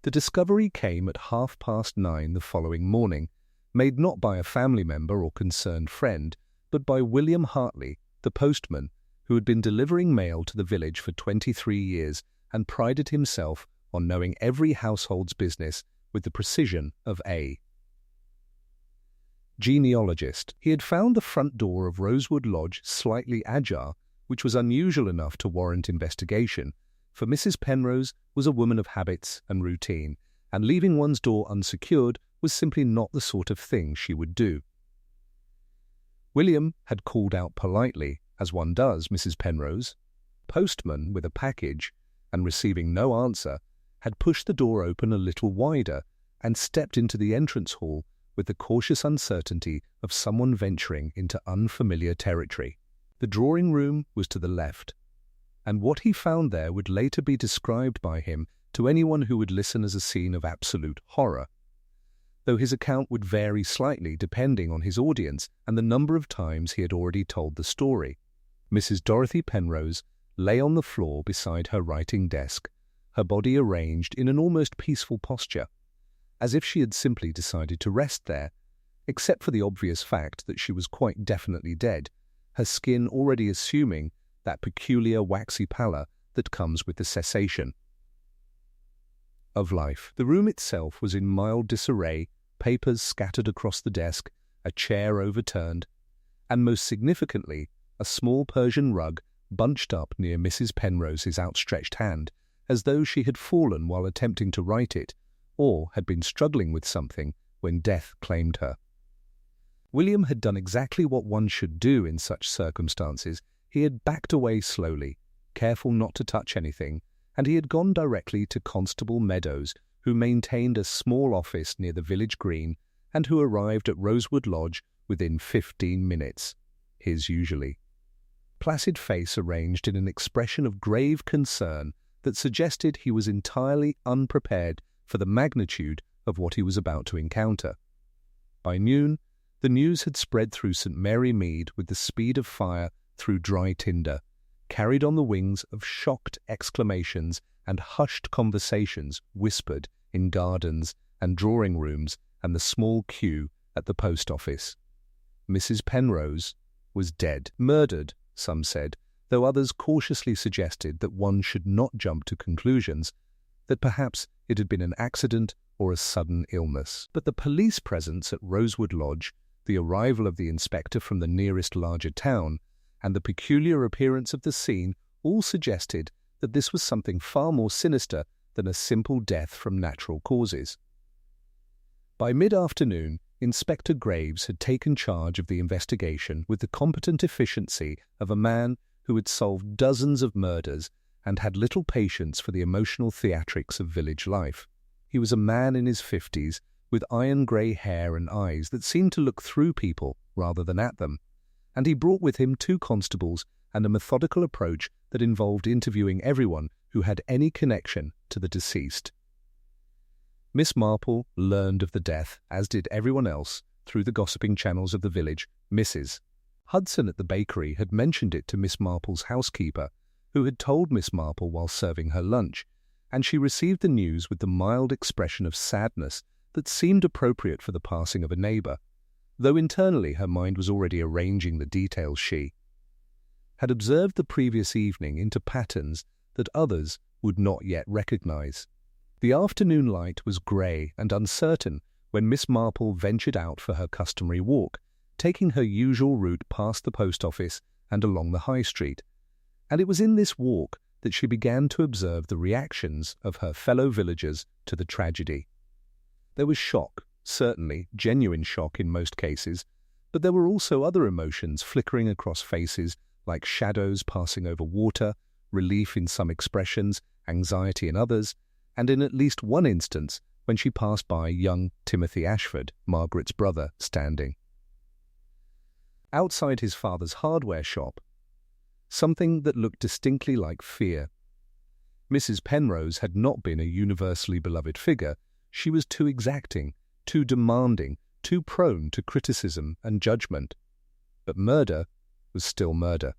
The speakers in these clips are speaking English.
The discovery came at 9:30 the following morning, made not by a family member or concerned friend, but by William Hartley, the postman, who had been delivering mail to the village for 23 years and prided himself on knowing every household's business with the precision of a genealogist. He had found the front door of Rosewood Lodge slightly ajar, which was unusual enough to warrant investigation, for Mrs. Penrose was a woman of habits and routine, and leaving one's door unsecured was simply not the sort of thing she would do. William had called out politely, as one does, "Mrs. Penrose." Postman, with a package, and receiving no answer, had pushed the door open a little wider and stepped into the entrance hall with the cautious uncertainty of someone venturing into unfamiliar territory. The drawing room was to the left, and what he found there would later be described by him to anyone who would listen as a scene of absolute horror, though his account would vary slightly depending on his audience and the number of times he had already told the story. Mrs. Dorothy Penrose lay on the floor beside her writing desk, her body arranged in an almost peaceful posture, as if she had simply decided to rest there, except for the obvious fact that she was quite definitely dead, her skin already assuming that peculiar waxy pallor that comes with the cessation of life. The room itself was in mild disarray, papers scattered across the desk, a chair overturned, and most significantly, a small Persian rug bunched up near Mrs. Penrose's outstretched hand, as though she had fallen while attempting to right it, or had been struggling with something when death claimed her. William had done exactly what one should do in such circumstances. He had backed away slowly, careful not to touch anything, and he had gone directly to Constable Meadows, who maintained a small office near the village green and who arrived at Rosewood Lodge within 15 minutes, his usually placid face arranged in an expression of grave concern that suggested he was entirely unprepared for the magnitude of what he was about to encounter. By noon, the news had spread through St. Mary Mead with the speed of fire through dry tinder, carried on the wings of shocked exclamations and hushed conversations whispered in gardens and drawing rooms and the small queue at the post office. Mrs. Penrose was dead, murdered, some said, though others cautiously suggested that one should not jump to conclusions, that perhaps it had been an accident or a sudden illness. But the police presence at Rosewood Lodge, the arrival of the inspector from the nearest larger town, and the peculiar appearance of the scene all suggested that this was something far more sinister than a simple death from natural causes. By mid-afternoon, Inspector Graves had taken charge of the investigation with the competent efficiency of a man who had solved dozens of murders and had little patience for the emotional theatrics of village life. He was a man in his 50s, with iron-grey hair and eyes that seemed to look through people rather than at them, and he brought with him 2 constables and a methodical approach that involved interviewing everyone who had any connection to the deceased. Miss Marple learned of the death, as did everyone else, through the gossiping channels of the village. Mrs. Hudson at the bakery had mentioned it to Miss Marple's housekeeper, who had told Miss Marple while serving her lunch, and she received the news with the mild expression of sadness that seemed appropriate for the passing of a neighbour, though internally her mind was already arranging the details. She had observed the previous evening into patterns that others would not yet recognise. The afternoon light was grey and uncertain when Miss Marple ventured out for her customary walk, taking her usual route past the post office and along the high street, and it was in this walk that she began to observe the reactions of her fellow villagers to the tragedy. There was shock, certainly genuine shock in most cases, but there were also other emotions flickering across faces like shadows passing over water, relief in some expressions, anxiety in others, and in at least one instance when she passed by young Timothy Ashford, Margaret's brother, standing outside his father's hardware shop, something that looked distinctly like fear. Mrs. Penrose had not been a universally beloved figure. She was too exacting, too demanding, too prone to criticism and judgment. But murder was still murder.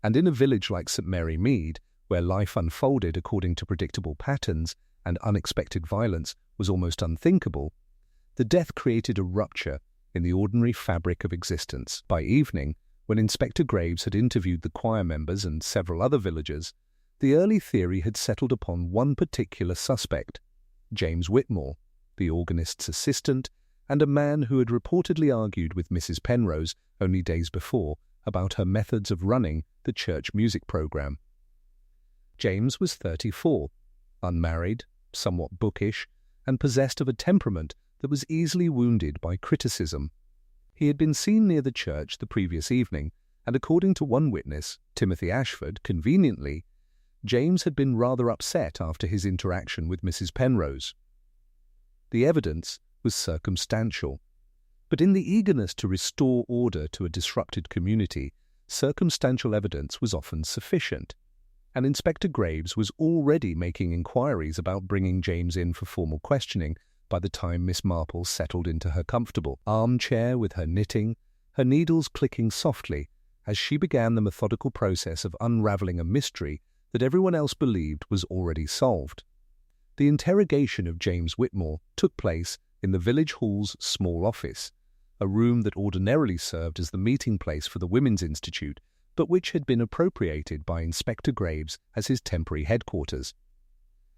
And in a village like St. Mary Mead, where life unfolded according to predictable patterns, and unexpected violence was almost unthinkable, the death created a rupture in the ordinary fabric of existence. By evening, when Inspector Graves had interviewed the choir members and several other villagers, the early theory had settled upon one particular suspect, James Whitmore, the organist's assistant, and a man who had reportedly argued with Mrs. Penrose only days before about her methods of running the church music program. James was 34, unmarried, somewhat bookish, and possessed of a temperament that was easily wounded by criticism. He had been seen near the church the previous evening, and according to one witness, Timothy Ashford, conveniently, James had been rather upset after his interaction with Mrs. Penrose. The evidence was circumstantial, but in the eagerness to restore order to a disrupted community, circumstantial evidence was often sufficient, and Inspector Graves was already making inquiries about bringing James in for formal questioning by the time Miss Marple settled into her comfortable armchair with her knitting, her needles clicking softly as she began the methodical process of unravelling a mystery that everyone else believed was already solved. The interrogation of James Whitmore took place in the village hall's small office, a room that ordinarily served as the meeting place for the Women's Institute, but which had been appropriated by Inspector Graves as his temporary headquarters.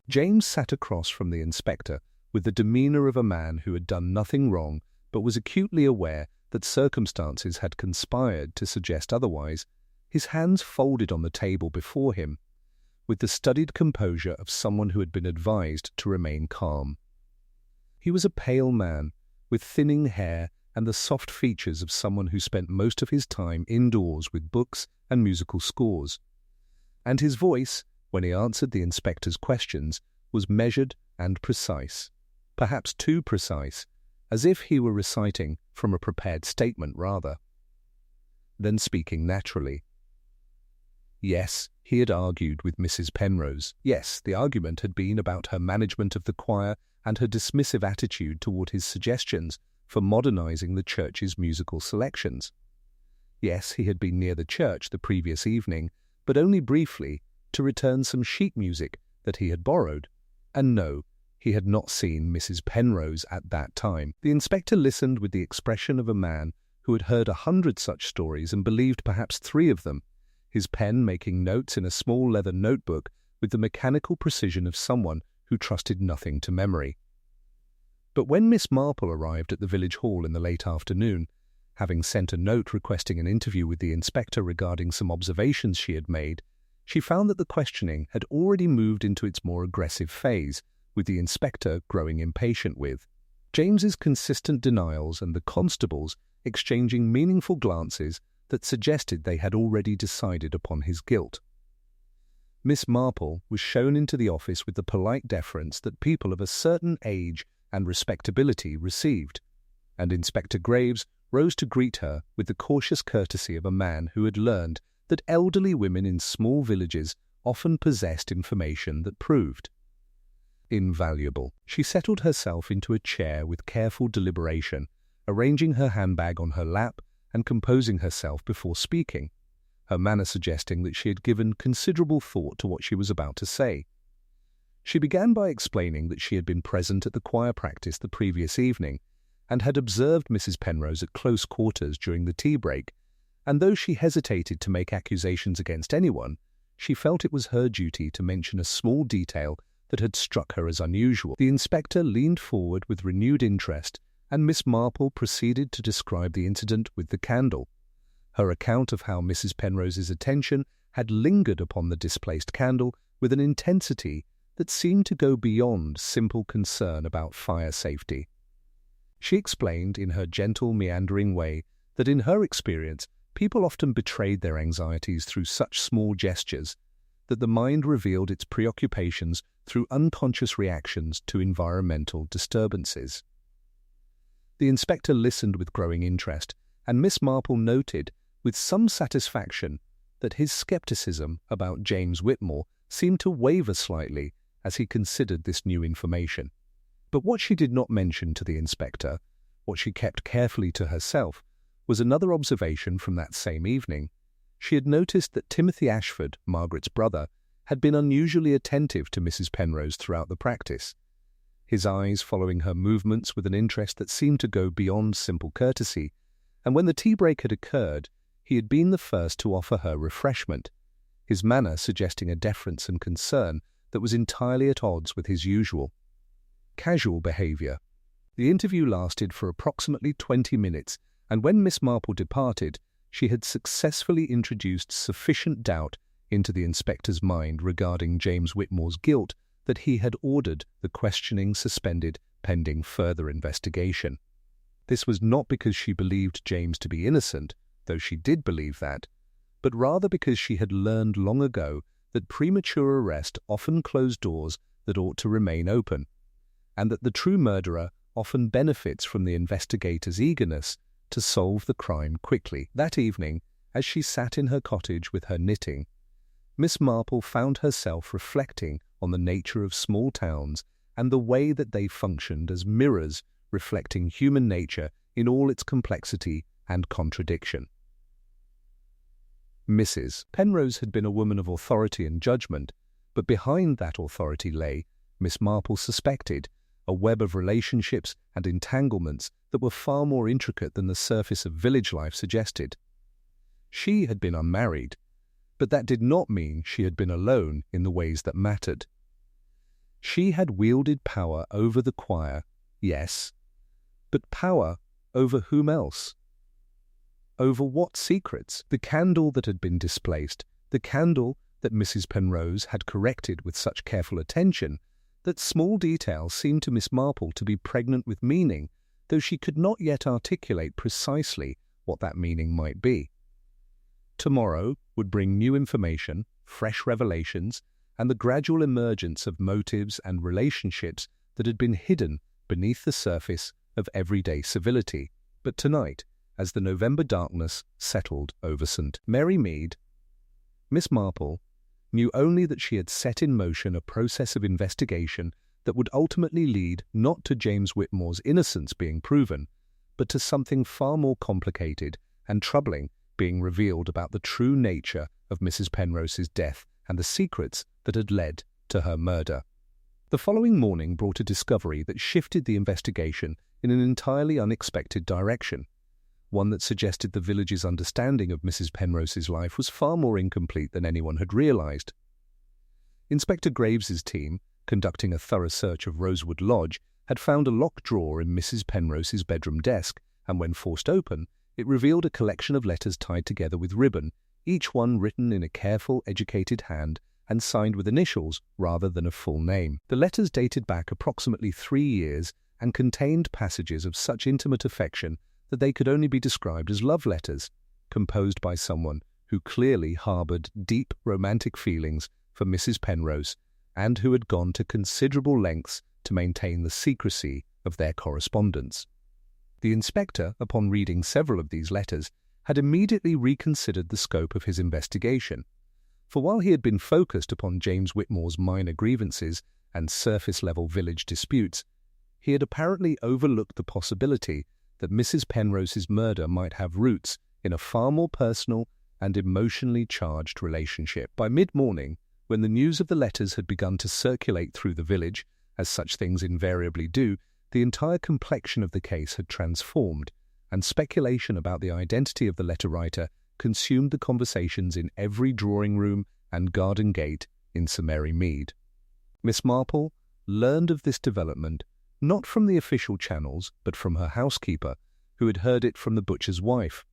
James sat across from the inspector with the demeanour of a man who had done nothing wrong but was acutely aware that circumstances had conspired to suggest otherwise, his hands folded on the table before him, with the studied composure of someone who had been advised to remain calm. He was a pale man, with thinning hair and the soft features of someone who spent most of his time indoors with books and musical scores, and his voice, when he answered the inspector's questions, was measured and precise, perhaps too precise, as if he were reciting from a prepared statement rather than speaking naturally. Yes, he had argued with Mrs. Penrose. Yes, the argument had been about her management of the choir and her dismissive attitude toward his suggestions for modernizing the church's musical selections. Yes, he had been near the church the previous evening, but only briefly, to return some sheet music that he had borrowed. And no, he had not seen Mrs. Penrose at that time. The inspector listened with the expression of a man who had heard 100 such stories and believed perhaps 3 of them, his pen making notes in a small leather notebook with the mechanical precision of someone who trusted nothing to memory. But when Miss Marple arrived at the village hall in the late afternoon, having sent a note requesting an interview with the inspector regarding some observations she had made, she found that the questioning had already moved into its more aggressive phase, with the inspector growing impatient with James's consistent denials and the constables exchanging meaningful glances that suggested they had already decided upon his guilt. Miss Marple was shown into the office with the polite deference that people of a certain age and respectability received, and Inspector Graves rose to greet her with the cautious courtesy of a man who had learned that elderly women in small villages often possessed information that proved invaluable. She settled herself into a chair with careful deliberation, arranging her handbag on her lap and composing herself before speaking, her manner suggesting that she had given considerable thought to what she was about to say. She began by explaining that she had been present at the choir practice the previous evening and had observed Mrs. Penrose at close quarters during the tea break, and though she hesitated to make accusations against anyone, she felt it was her duty to mention a small detail that had struck her as unusual. The inspector leaned forward with renewed interest, and Miss Marple proceeded to describe the incident with the candle. Her account of how Mrs. Penrose's attention had lingered upon the displaced candle with an intensity that seemed to go beyond simple concern about fire safety. She explained in her gentle, meandering way that in her experience, people often betrayed their anxieties through such small gestures, that the mind revealed its preoccupations through unconscious reactions to environmental disturbances. The inspector listened with growing interest, and Miss Marple noted with some satisfaction that his scepticism about James Whitmore seemed to waver slightly as he considered this new information. But what she did not mention to the inspector, what she kept carefully to herself, was another observation from that same evening. She had noticed that Timothy Ashford, Margaret's brother, had been unusually attentive to Mrs. Penrose throughout the practice, his eyes following her movements with an interest that seemed to go beyond simple courtesy, and when the tea break had occurred, he had been the first to offer her refreshment, his manner suggesting a deference and concern that was entirely at odds with his usual casual behaviour. The interview lasted for approximately 20 minutes, and when Miss Marple departed, she had successfully introduced sufficient doubt into the inspector's mind regarding James Whitmore's guilt that he had ordered the questioning suspended pending further investigation. This was not because she believed James to be innocent, though she did believe that, but rather because she had learned long ago that premature arrest often closed doors that ought to remain open, and that the true murderer often benefits from the investigator's eagerness to solve the crime quickly. That evening, as she sat in her cottage with her knitting, Miss Marple found herself reflecting on the nature of small towns and the way that they functioned as mirrors reflecting human nature in all its complexity and contradiction. Mrs. Penrose had been a woman of authority and judgment, but behind that authority lay, Miss Marple suspected, a web of relationships and entanglements that were far more intricate than the surface of village life suggested. She had been unmarried, but that did not mean she had been alone in the ways that mattered. She had wielded power over the choir, yes, but power over whom else? Over what secrets? The candle that had been displaced, the candle that Mrs. Penrose had corrected with such careful attention, that small details seemed to Miss Marple to be pregnant with meaning, though she could not yet articulate precisely what that meaning might be. Tomorrow would bring new information, fresh revelations, and the gradual emergence of motives and relationships that had been hidden beneath the surface of everyday civility. But tonight, as the November darkness settled over St. Mary Mead, Miss Marple knew only that she had set in motion a process of investigation that would ultimately lead not to James Whitmore's innocence being proven, but to something far more complicated and troubling being revealed about the true nature of Mrs. Penrose's death and the secrets that had led to her murder. The following morning brought a discovery that shifted the investigation in an entirely unexpected direction, one that suggested the village's understanding of Mrs. Penrose's life was far more incomplete than anyone had realized. Inspector Graves's team, conducting a thorough search of Rosewood Lodge, had found a locked drawer in Mrs. Penrose's bedroom desk, and when forced open, it revealed a collection of letters tied together with ribbon, each one written in a careful, educated hand and signed with initials rather than a full name. The letters dated back approximately 3 years and contained passages of such intimate affection that they could only be described as love letters, composed by someone who clearly harbored deep romantic feelings for Mrs. Penrose and who had gone to considerable lengths to maintain the secrecy of their correspondence. The inspector, upon reading several of these letters, had immediately reconsidered the scope of his investigation, for while he had been focused upon James Whitmore's minor grievances and surface-level village disputes, he had apparently overlooked the possibility that Mrs. Penrose's murder might have roots in a far more personal and emotionally charged relationship. By mid-morning, when the news of the letters had begun to circulate through the village, as such things invariably do, the entire complexion of the case had transformed, and speculation about the identity of the letter-writer consumed the conversations in every drawing-room and garden gate in St. Mary Mead. Miss Marple learned of this development not from the official channels, but from her housekeeper, who had heard it from the butcher's wife,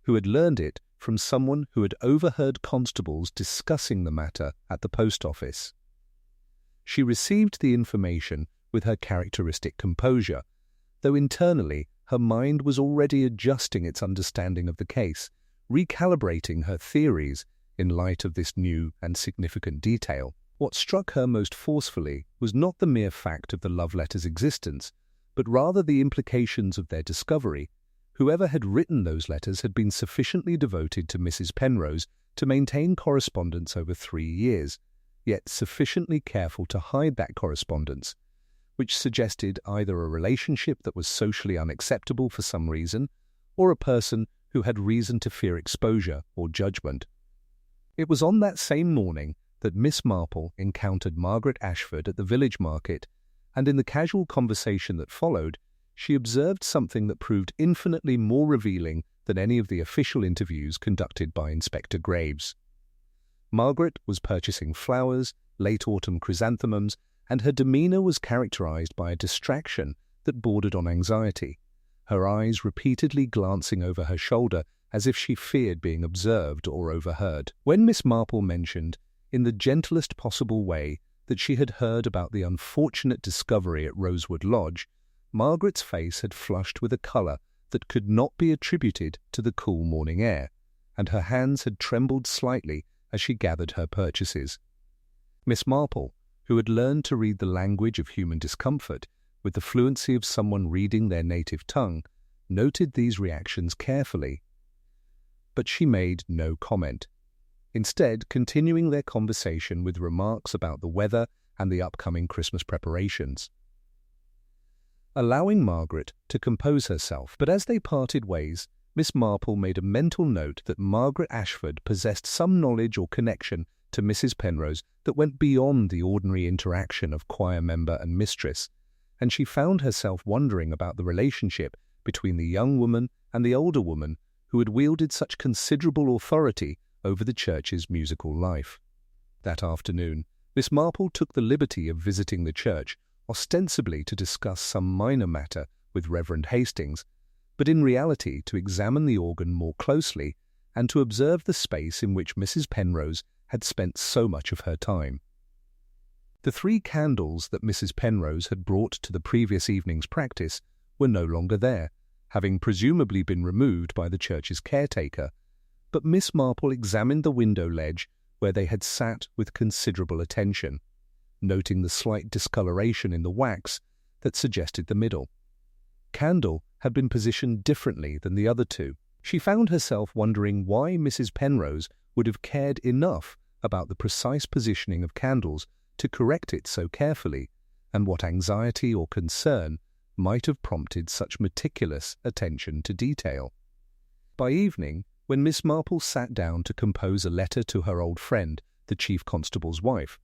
who had learned it from someone who had overheard constables discussing the matter at the post office. She received the information with her characteristic composure, though internally her mind was already adjusting its understanding of the case, recalibrating her theories in light of this new and significant detail. What struck her most forcefully was not the mere fact of the love letters' existence, but rather the implications of their discovery. Whoever had written those letters had been sufficiently devoted to Mrs. Penrose to maintain correspondence over 3 years, yet sufficiently careful to hide that correspondence, which suggested either a relationship that was socially unacceptable for some reason, or a person who had reason to fear exposure or judgment. It was on that same morning that Miss Marple encountered Margaret Ashford at the village market, and in the casual conversation that followed, she observed something that proved infinitely more revealing than any of the official interviews conducted by Inspector Graves. Margaret was purchasing flowers, late autumn chrysanthemums, and her demeanour was characterised by a distraction that bordered on anxiety, her eyes repeatedly glancing over her shoulder as if she feared being observed or overheard. When Miss Marple mentioned, in the gentlest possible way, that she had heard about the unfortunate discovery at Rosewood Lodge, Margaret's face had flushed with a colour that could not be attributed to the cool morning air, and her hands had trembled slightly as she gathered her purchases. Miss Marple, who had learned to read the language of human discomfort with the fluency of someone reading their native tongue, noted these reactions carefully. But she made no comment, instead continuing their conversation with remarks about the weather and the upcoming Christmas preparations. Allowing Margaret to compose herself, but as they parted ways, Miss Marple made a mental note that Margaret Ashford possessed some knowledge or connection to Mrs. Penrose that went beyond the ordinary interaction of choir member and mistress, and she found herself wondering about the relationship between the young woman and the older woman who had wielded such considerable authority over the church's musical life. That afternoon, Miss Marple took the liberty of visiting the church, ostensibly to discuss some minor matter with Reverend Hastings, but in reality to examine the organ more closely and to observe the space in which Mrs. Penrose had spent so much of her time. The 3 candles that Mrs. Penrose had brought to the previous evening's practice were no longer there, having presumably been removed by the church's caretaker, but Miss Marple examined the window ledge where they had sat with considerable attention, noting the slight discoloration in the wax that suggested the middle. Candle had been positioned differently than the other 2. She found herself wondering why Mrs. Penrose would have cared enough about the precise positioning of candles to correct it so carefully, and what anxiety or concern might have prompted such meticulous attention to detail. By evening, when Miss Marple sat down to compose a letter to her old friend, the Chief Constable's wife,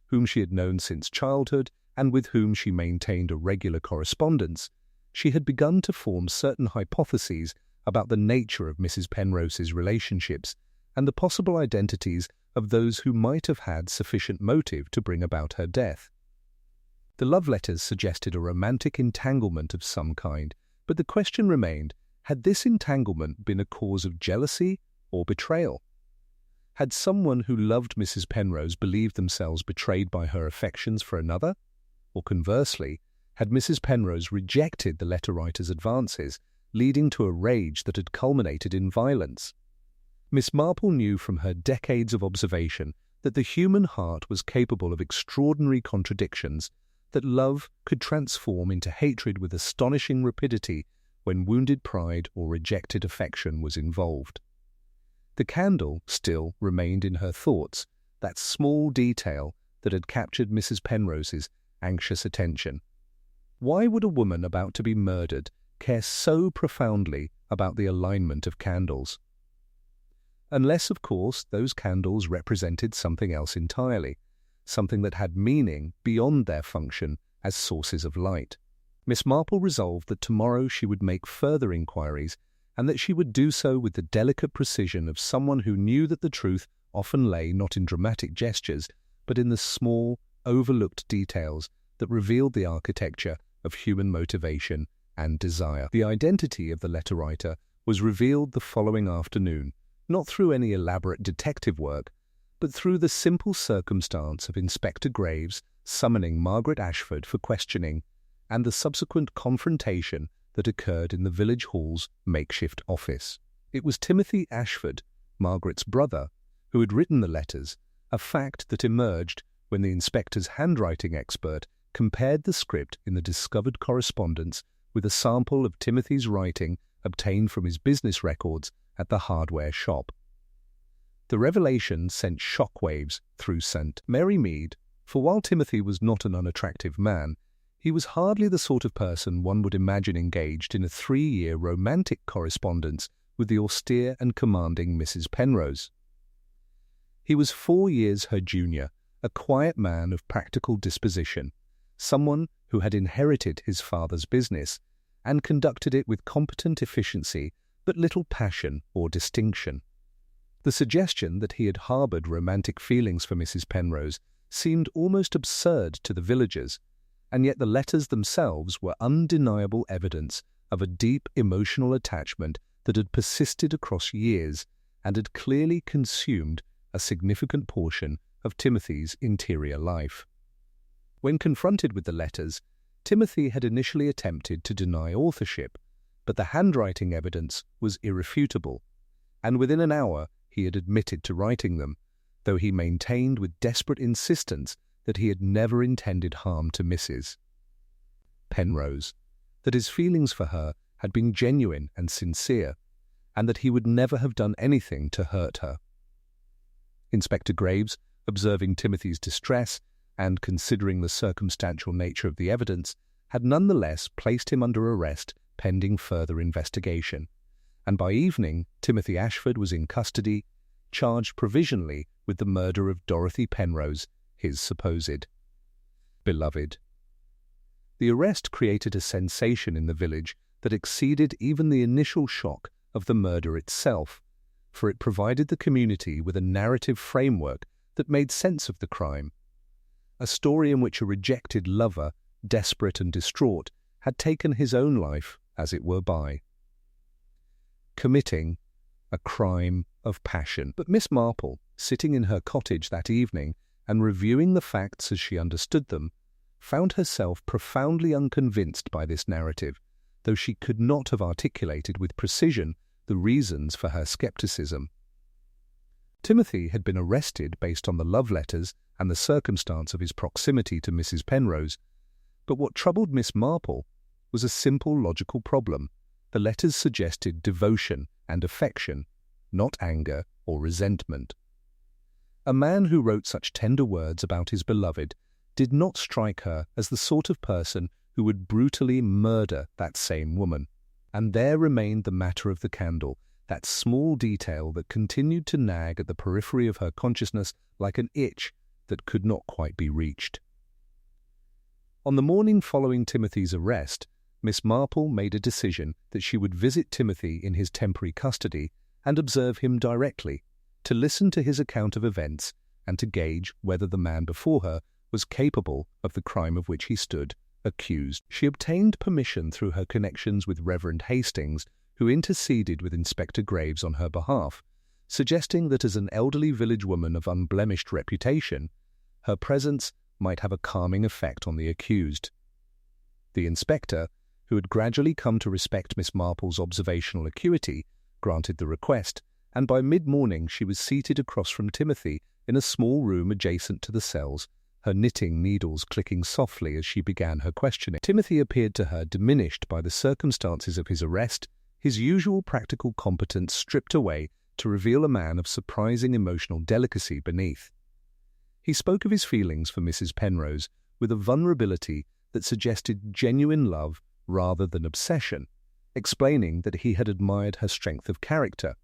whom she had known since childhood and with whom she maintained a regular correspondence, she had begun to form certain hypotheses about the nature of Mrs. Penrose's relationships and the possible identities of those who might have had sufficient motive to bring about her death. The love letters suggested a romantic entanglement of some kind, but the question remained, had this entanglement been a cause of jealousy or betrayal? Had someone who loved Mrs. Penrose believed themselves betrayed by her affections for another? Or conversely, had Mrs. Penrose rejected the letter-writer's advances, leading to a rage that had culminated in violence? Miss Marple knew from her decades of observation that the human heart was capable of extraordinary contradictions, that love could transform into hatred with astonishing rapidity when wounded pride or rejected affection was involved. The candle still remained in her thoughts, that small detail that had captured Mrs. Penrose's anxious attention. Why would a woman about to be murdered care so profoundly about the alignment of candles? Unless, of course, those candles represented something else entirely, something that had meaning beyond their function as sources of light. Miss Marple resolved that tomorrow she would make further inquiries, and that she would do so with the delicate precision of someone who knew that the truth often lay not in dramatic gestures, but in the small, overlooked details that revealed the architecture of human motivation and desire. The identity of the letter-writer was revealed the following afternoon, not through any elaborate detective work, but through the simple circumstance of Inspector Graves summoning Margaret Ashford for questioning, and the subsequent confrontation that occurred in the village hall's makeshift office. It was Timothy Ashford, Margaret's brother, who had written the letters, a fact that emerged when the inspector's handwriting expert compared the script in the discovered correspondence with a sample of Timothy's writing obtained from his business records at the hardware shop. The revelation sent shockwaves through St. Mary Mead, for while Timothy was not an unattractive man, he was hardly the sort of person one would imagine engaged in a 3-year romantic correspondence with the austere and commanding Mrs. Penrose. He was 4 years her junior, a quiet man of practical disposition, someone who had inherited his father's business and conducted it with competent efficiency but little passion or distinction. The suggestion that he had harbored romantic feelings for Mrs. Penrose seemed almost absurd to the villagers, and yet the letters themselves were undeniable evidence of a deep emotional attachment that had persisted across years and had clearly consumed a significant portion of Timothy's interior life. When confronted with the letters, Timothy had initially attempted to deny authorship, but the handwriting evidence was irrefutable, and within an hour he had admitted to writing them, though he maintained with desperate insistence that he had never intended harm to Mrs. Penrose, that his feelings for her had been genuine and sincere, and that he would never have done anything to hurt her. Inspector Graves, observing Timothy's distress and considering the circumstantial nature of the evidence, had nonetheless placed him under arrest pending further investigation, and by evening Timothy Ashford was in custody, charged provisionally with the murder of Dorothy Penrose, his supposed beloved. The arrest created a sensation in the village that exceeded even the initial shock of the murder itself, for it provided the community with a narrative framework that made sense of the crime, a story in which a rejected lover, desperate and distraught, had taken his own life, as it were, by committing a crime of passion. But Miss Marple, sitting in her cottage that evening and reviewing the facts as she understood them, found herself profoundly unconvinced by this narrative, though she could not have articulated with precision the reasons for her skepticism. Timothy had been arrested based on the love letters and the circumstance of his proximity to Mrs. Penrose, but what troubled Miss Marple was a simple logical problem. The letters suggested devotion and affection, not anger or resentment. A man who wrote such tender words about his beloved did not strike her as the sort of person who would brutally murder that same woman. And there remained the matter of the candle, that small detail that continued to nag at the periphery of her consciousness like an itch that could not quite be reached. On the morning following Timothy's arrest, Miss Marple made a decision that she would visit Timothy in his temporary custody and observe him directly, to listen to his account of events and to gauge whether the man before her was capable of the crime of which he stood accused. She obtained permission through her connections with Reverend Hastings, who interceded with Inspector Graves on her behalf, suggesting that as an elderly village woman of unblemished reputation, her presence might have a calming effect on the accused. The inspector, who had gradually come to respect Miss Marple's observational acuity, granted the request, and by mid-morning she was seated across from Timothy in a small room adjacent to the cells, her knitting needles clicking softly as she began her questioning. Timothy appeared to her diminished by the circumstances of his arrest, his usual practical competence stripped away to reveal a man of surprising emotional delicacy beneath. He spoke of his feelings for Mrs. Penrose with a vulnerability that suggested genuine love rather than obsession, explaining that he had admired her strength of character,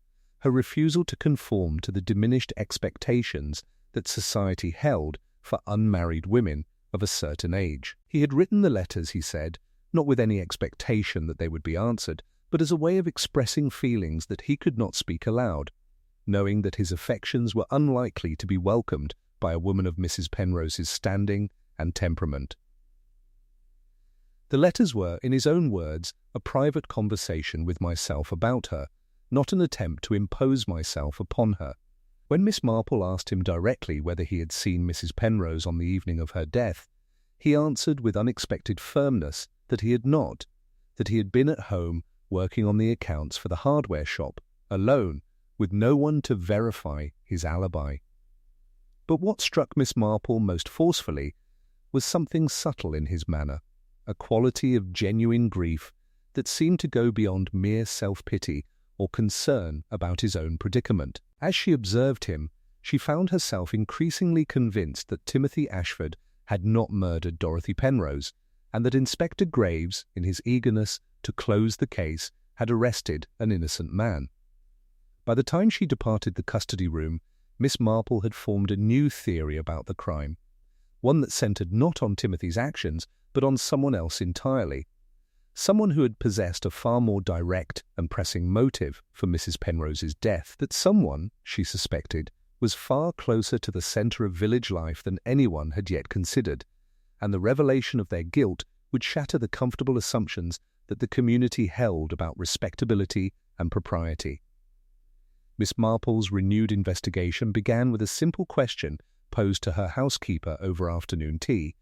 her refusal to conform to the diminished expectations that society held for unmarried women of a certain age. He had written the letters, he said, not with any expectation that they would be answered, but as a way of expressing feelings that he could not speak aloud, knowing that his affections were unlikely to be welcomed by a woman of Mrs. Penrose's standing and temperament. The letters were, in his own words, a private conversation with myself about her, not an attempt to impose myself upon her. When Miss Marple asked him directly whether he had seen Mrs. Penrose on the evening of her death, he answered with unexpected firmness that he had not, that he had been at home working on the accounts for the hardware shop, alone, with no one to verify his alibi. But what struck Miss Marple most forcefully was something subtle in his manner, a quality of genuine grief that seemed to go beyond mere self-pity or concern about his own predicament. As she observed him, she found herself increasingly convinced that Timothy Ashford had not murdered Dorothy Penrose, and that Inspector Graves, in his eagerness to close the case, had arrested an innocent man. By the time she departed the custody room, Miss Marple had formed a new theory about the crime, one that centered not on Timothy's actions, but on someone else entirely. Someone who had possessed a far more direct and pressing motive for Mrs. Penrose's death. That someone, she suspected, was far closer to the center of village life than anyone had yet considered, and the revelation of their guilt would shatter the comfortable assumptions that the community held about respectability and propriety. Miss Marple's renewed investigation began with a simple question posed to her housekeeper over afternoon tea.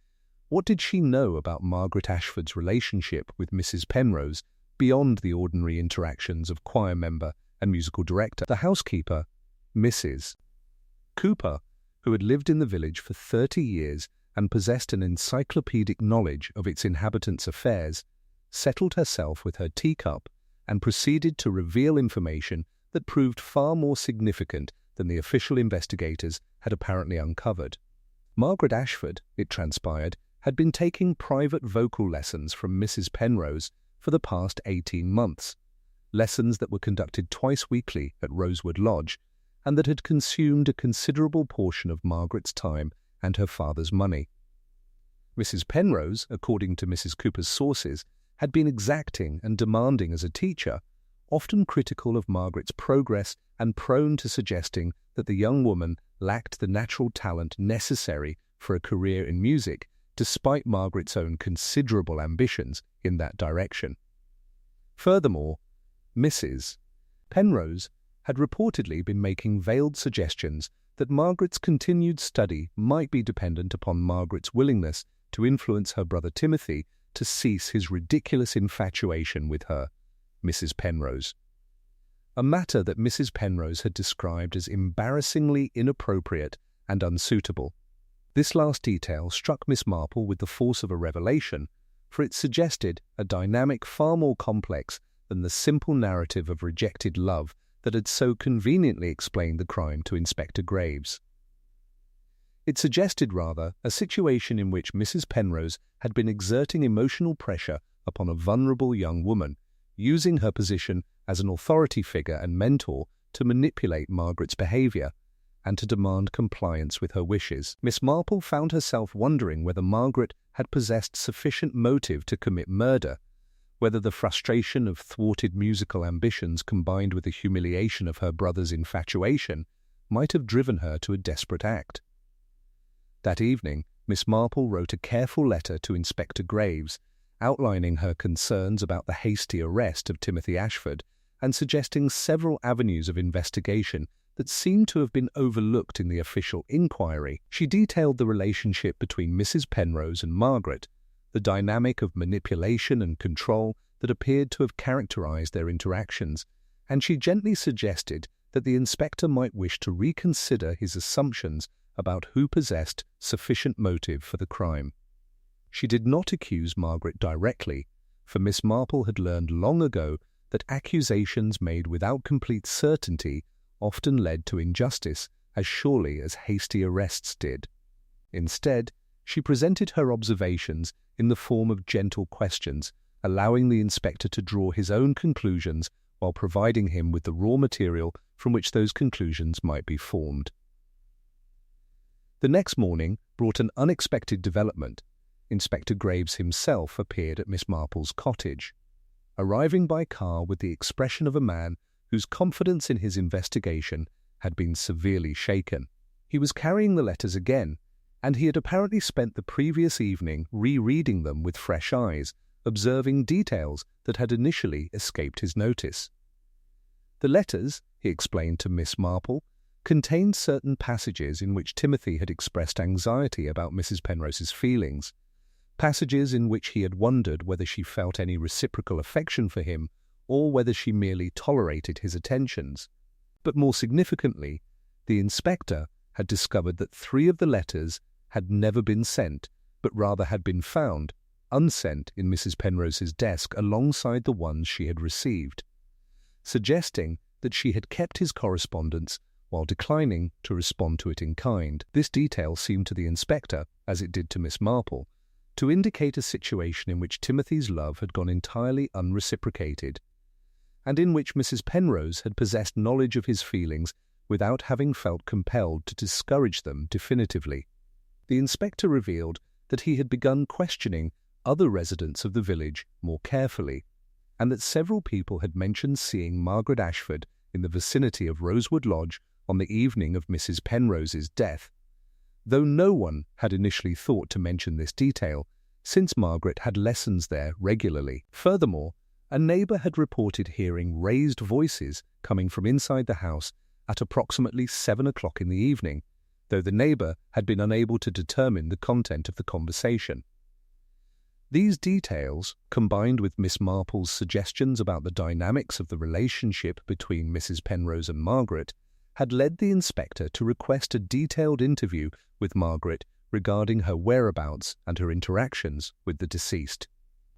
What did she know about Margaret Ashford's relationship with Mrs. Penrose beyond the ordinary interactions of choir member and musical director? The housekeeper, Mrs. Cooper, who had lived in the village for 30 years and possessed an encyclopedic knowledge of its inhabitants' affairs, settled herself with her teacup and proceeded to reveal information that proved far more significant than the official investigators had apparently uncovered. Margaret Ashford, it transpired, had been taking private vocal lessons from Mrs. Penrose for the past 18 months, lessons that were conducted twice weekly at Rosewood Lodge and that had consumed a considerable portion of Margaret's time and her father's money. Mrs. Penrose, according to Mrs. Cooper's sources, had been exacting and demanding as a teacher, often critical of Margaret's progress and prone to suggesting that the young woman lacked the natural talent necessary for a career in music, despite Margaret's own considerable ambitions in that direction. Furthermore, Mrs. Penrose had reportedly been making veiled suggestions that Margaret's continued study might be dependent upon Margaret's willingness to influence her brother Timothy to cease his ridiculous infatuation with her, Mrs. Penrose. A matter that Mrs. Penrose had described as embarrassingly inappropriate and unsuitable. This last detail struck Miss Marple with the force of a revelation, for it suggested a dynamic far more complex than the simple narrative of rejected love that had so conveniently explained the crime to Inspector Graves. It suggested, rather, a situation in which Mrs. Penrose had been exerting emotional pressure upon a vulnerable young woman, using her position as an authority figure and mentor to manipulate Margaret's behavior and to demand compliance with her wishes. Miss Marple found herself wondering whether Margaret had possessed sufficient motive to commit murder, whether the frustration of thwarted musical ambitions combined with the humiliation of her brother's infatuation might have driven her to a desperate act. That evening, Miss Marple wrote a careful letter to Inspector Graves, outlining her concerns about the hasty arrest of Timothy Ashford and suggesting several avenues of investigation that seemed to have been overlooked in the official inquiry. She detailed the relationship between Mrs. Penrose and Margaret, the dynamic of manipulation and control that appeared to have characterized their interactions, and she gently suggested that the inspector might wish to reconsider his assumptions about who possessed sufficient motive for the crime. She did not accuse Margaret directly, for Miss Marple had learned long ago that accusations made without complete certainty often led to injustice as surely as hasty arrests did. Instead, she presented her observations in the form of gentle questions, allowing the inspector to draw his own conclusions while providing him with the raw material from which those conclusions might be formed. The next morning brought an unexpected development. Inspector Graves himself appeared at Miss Marple's cottage, arriving by car with the expression of a man whose confidence in his investigation had been severely shaken. He was carrying the letters again, and he had apparently spent the previous evening rereading them with fresh eyes, observing details that had initially escaped his notice. The letters, he explained to Miss Marple, contained certain passages in which Timothy had expressed anxiety about Mrs. Penrose's feelings, passages in which he had wondered whether she felt any reciprocal affection for him or whether she merely tolerated his attentions. But more significantly, the inspector had discovered that 3 of the letters had never been sent, but rather had been found, unsent, in Mrs. Penrose's desk alongside the ones she had received, suggesting that she had kept his correspondence while declining to respond to it in kind. This detail seemed to the inspector, as it did to Miss Marple, to indicate a situation in which Timothy's love had gone entirely unreciprocated, and in which Mrs. Penrose had possessed knowledge of his feelings without having felt compelled to discourage them definitively. The inspector revealed that he had begun questioning other residents of the village more carefully, and that several people had mentioned seeing Margaret Ashford in the vicinity of Rosewood Lodge on the evening of Mrs. Penrose's death, though no one had initially thought to mention this detail, since Margaret had lessons there regularly. Furthermore, a neighbour had reported hearing raised voices coming from inside the house at approximately 7 o'clock in the evening, though the neighbour had been unable to determine the content of the conversation. These details, combined with Miss Marple's suggestions about the dynamics of the relationship between Mrs. Penrose and Margaret, had led the inspector to request a detailed interview with Margaret regarding her whereabouts and her interactions with the deceased.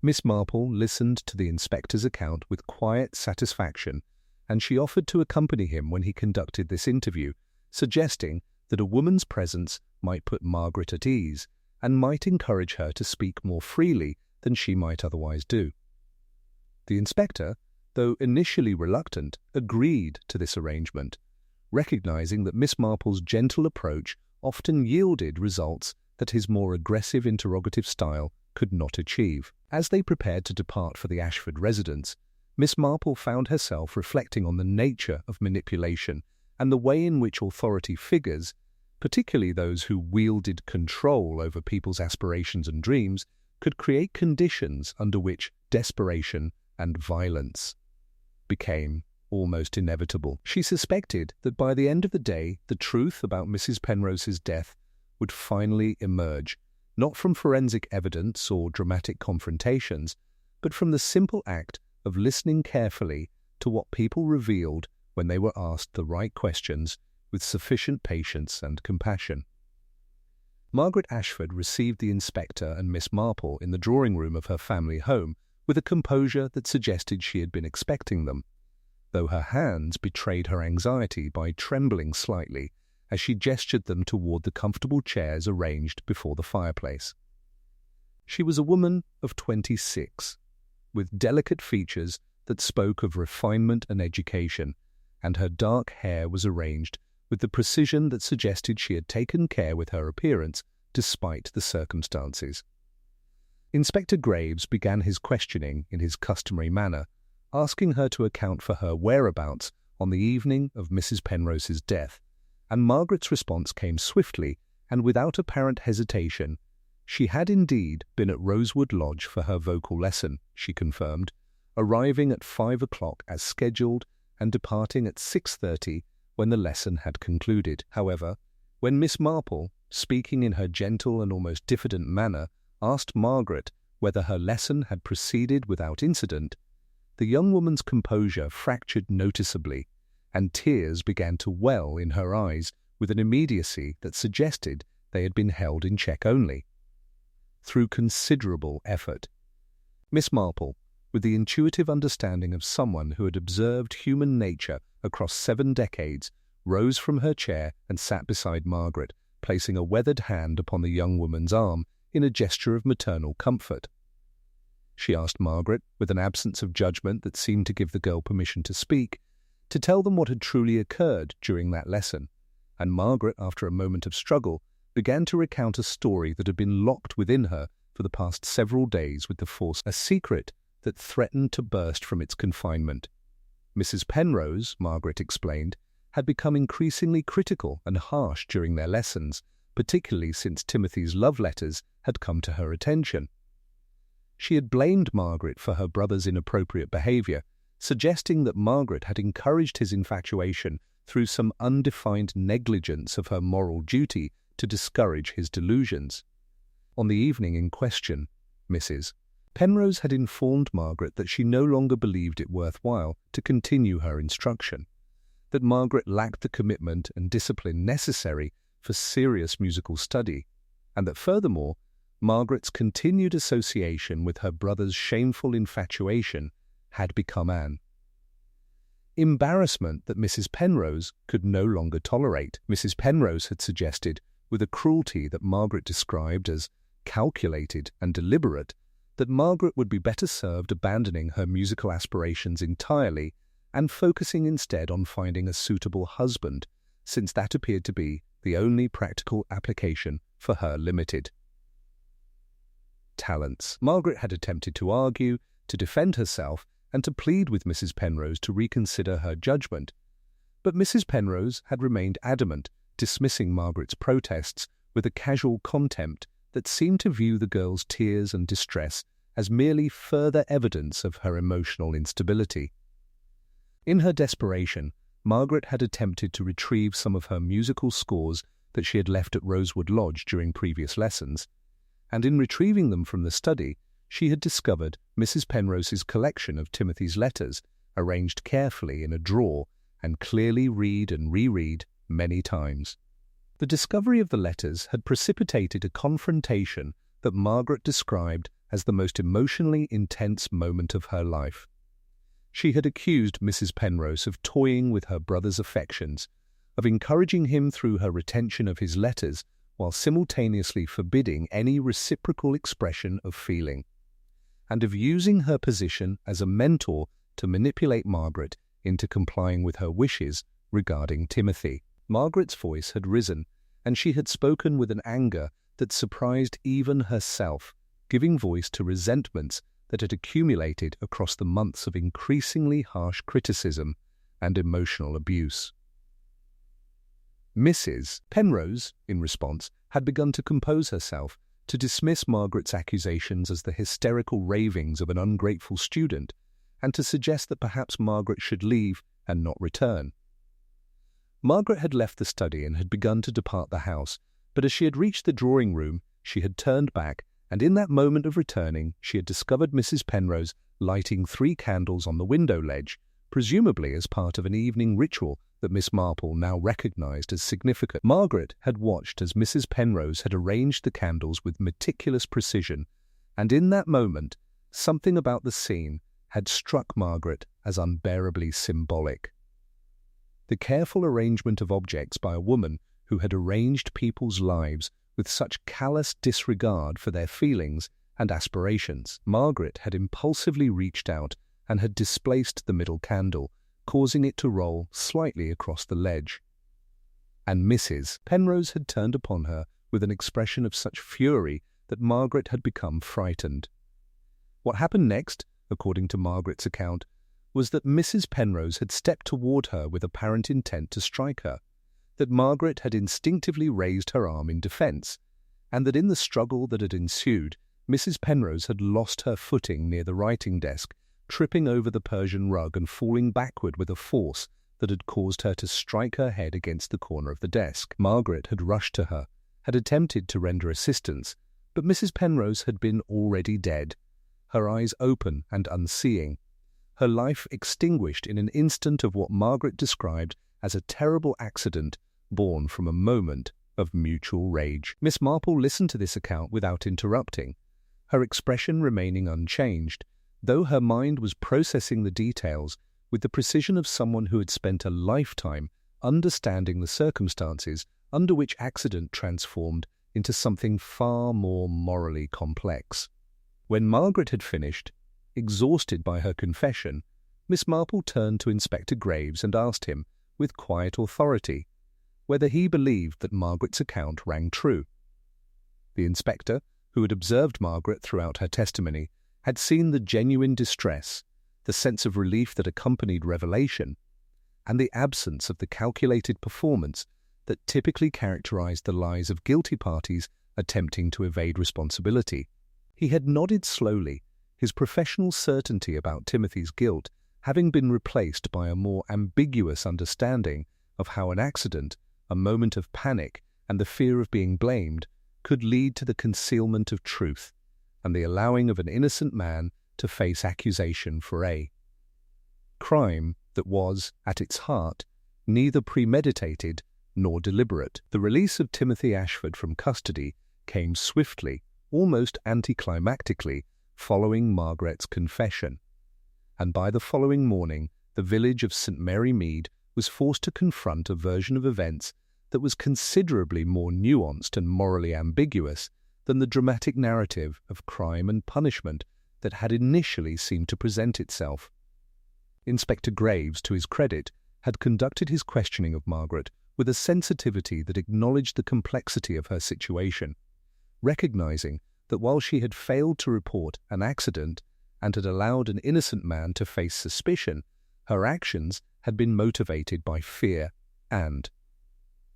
Miss Marple listened to the inspector's account with quiet satisfaction, and she offered to accompany him when he conducted this interview, suggesting that a woman's presence might put Margaret at ease and might encourage her to speak more freely than she might otherwise do. The inspector, though initially reluctant, agreed to this arrangement, recognizing that Miss Marple's gentle approach often yielded results that his more aggressive interrogative style could not achieve. As they prepared to depart for the Ashford residence, Miss Marple found herself reflecting on the nature of manipulation and the way in which authority figures, particularly those who wielded control over people's aspirations and dreams, could create conditions under which desperation and violence became almost inevitable. She suspected that by the end of the day, the truth about Mrs. Penrose's death would finally emerge, not from forensic evidence or dramatic confrontations, but from the simple act of listening carefully to what people revealed when they were asked the right questions with sufficient patience and compassion. Margaret Ashford received the inspector and Miss Marple in the drawing-room of her family home with a composure that suggested she had been expecting them, though her hands betrayed her anxiety by trembling slightly as she gestured them toward the comfortable chairs arranged before the fireplace. She was a woman of 26, with delicate features that spoke of refinement and education, and her dark hair was arranged with the precision that suggested she had taken care with her appearance despite the circumstances. Inspector Graves began his questioning in his customary manner, asking her to account for her whereabouts on the evening of Mrs. Penrose's death, and Margaret's response came swiftly and without apparent hesitation. She had indeed been at Rosewood Lodge for her vocal lesson, she confirmed, arriving at 5 o'clock as scheduled and departing at 6:30 when the lesson had concluded. However, when Miss Marple, speaking in her gentle and almost diffident manner, asked Margaret whether her lesson had proceeded without incident, the young woman's composure fractured noticeably, and tears began to well in her eyes with an immediacy that suggested they had been held in check only. Through considerable effort, Miss Marple, with the intuitive understanding of someone who had observed human nature across 7 decades, rose from her chair and sat beside Margaret, placing a weathered hand upon the young woman's arm in a gesture of maternal comfort. She asked Margaret, with an absence of judgment that seemed to give the girl permission to speak, to tell them what had truly occurred during that lesson, and Margaret, after a moment of struggle, began to recount a story that had been locked within her for the past several days with the force, a secret that threatened to burst from its confinement. Mrs. Penrose, Margaret explained, had become increasingly critical and harsh during their lessons, particularly since Timothy's love letters had come to her attention. She had blamed Margaret for her brother's inappropriate behavior, suggesting that Margaret had encouraged his infatuation through some undefined negligence of her moral duty to discourage his delusions. On the evening in question, Mrs. Penrose had informed Margaret that she no longer believed it worthwhile to continue her instruction, that Margaret lacked the commitment and discipline necessary for serious musical study, and that furthermore, Margaret's continued association with her brother's shameful infatuation had become an embarrassment that Mrs. Penrose could no longer tolerate. Mrs. Penrose had suggested, with a cruelty that Margaret described as calculated and deliberate, that Margaret would be better served abandoning her musical aspirations entirely and focusing instead on finding a suitable husband since that appeared to be the only practical application for her limited talents. Margaret had attempted to argue, to defend herself, and to plead with Mrs. Penrose to reconsider her judgment, but Mrs. Penrose had remained adamant, dismissing Margaret's protests with a casual contempt that seemed to view the girl's tears and distress as merely further evidence of her emotional instability. In her desperation, Margaret had attempted to retrieve some of her musical scores that she had left at Rosewood Lodge during previous lessons, and in retrieving them from the study, she had discovered Mrs. Penrose's collection of Timothy's letters, arranged carefully in a drawer and clearly read and reread many times. The discovery of the letters had precipitated a confrontation that Margaret described as the most emotionally intense moment of her life. She had accused Mrs. Penrose of toying with her brother's affections, of encouraging him through her retention of his letters while simultaneously forbidding any reciprocal expression of feeling, and of using her position as a mentor to manipulate Margaret into complying with her wishes regarding Timothy. Margaret's voice had risen, and she had spoken with an anger that surprised even herself, giving voice to resentments that had accumulated across the months of increasingly harsh criticism and emotional abuse. Mrs. Penrose, in response, had begun to compose herself, to dismiss Margaret's accusations as the hysterical ravings of an ungrateful student, and to suggest that perhaps Margaret should leave and not return. Margaret had left the study and had begun to depart the house, but as she had reached the drawing-room, she had turned back, and in that moment of returning, she had discovered Mrs. Penrose lighting 3 candles on the window ledge, presumably as part of an evening ritual that Miss Marple now recognized as significant. Margaret had watched as Mrs. Penrose had arranged the candles with meticulous precision, and in that moment, something about the scene had struck Margaret as unbearably symbolic. The careful arrangement of objects by a woman who had arranged people's lives with such callous disregard for their feelings and aspirations. Margaret had impulsively reached out and had displaced the middle candle, causing it to roll slightly across the ledge. And Mrs. Penrose had turned upon her with an expression of such fury that Margaret had become frightened. What happened next, according to Margaret's account, was that Mrs. Penrose had stepped toward her with apparent intent to strike her, that Margaret had instinctively raised her arm in defence, and that in the struggle that had ensued, Mrs. Penrose had lost her footing near the writing desk, tripping over the Persian rug and falling backward with a force that had caused her to strike her head against the corner of the desk. Margaret had rushed to her, had attempted to render assistance, but Mrs. Penrose had been already dead, her eyes open and unseeing, her life extinguished in an instant of what Margaret described as a terrible accident born from a moment of mutual rage. Miss Marple listened to this account without interrupting, her expression remaining unchanged, though her mind was processing the details with the precision of someone who had spent a lifetime understanding the circumstances under which accident transformed into something far more morally complex. When Margaret had finished, exhausted by her confession, Miss Marple turned to Inspector Graves and asked him, with quiet authority, whether he believed that Margaret's account rang true. The inspector, who had observed Margaret throughout her testimony, had seen the genuine distress, the sense of relief that accompanied revelation, and the absence of the calculated performance that typically characterized the lies of guilty parties attempting to evade responsibility. He had nodded slowly, his professional certainty about Timothy's guilt having been replaced by a more ambiguous understanding of how an accident, a moment of panic, and the fear of being blamed could lead to the concealment of truth and the allowing of an innocent man to face accusation for a crime that was, at its heart, neither premeditated nor deliberate. The release of Timothy Ashford from custody came swiftly, almost anticlimactically, following Margaret's confession, and by the following morning the village of St. Mary Mead was forced to confront a version of events that was considerably more nuanced and morally ambiguous than the dramatic narrative of crime and punishment that had initially seemed to present itself. Inspector Graves, to his credit, had conducted his questioning of Margaret with a sensitivity that acknowledged the complexity of her situation, recognizing that while she had failed to report an accident and had allowed an innocent man to face suspicion, her actions had been motivated by fear and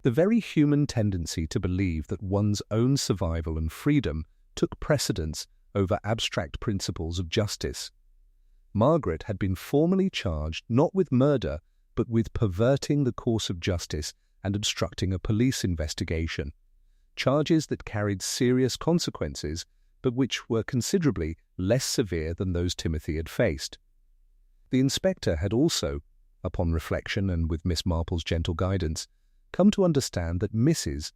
the very human tendency to believe that one's own survival and freedom took precedence over abstract principles of justice. Margaret had been formally charged not with murder, but with perverting the course of justice and obstructing a police investigation, charges that carried serious consequences, but which were considerably less severe than those Timothy had faced. The inspector had also, upon reflection and with Miss Marple's gentle guidance, come to understand that Mrs.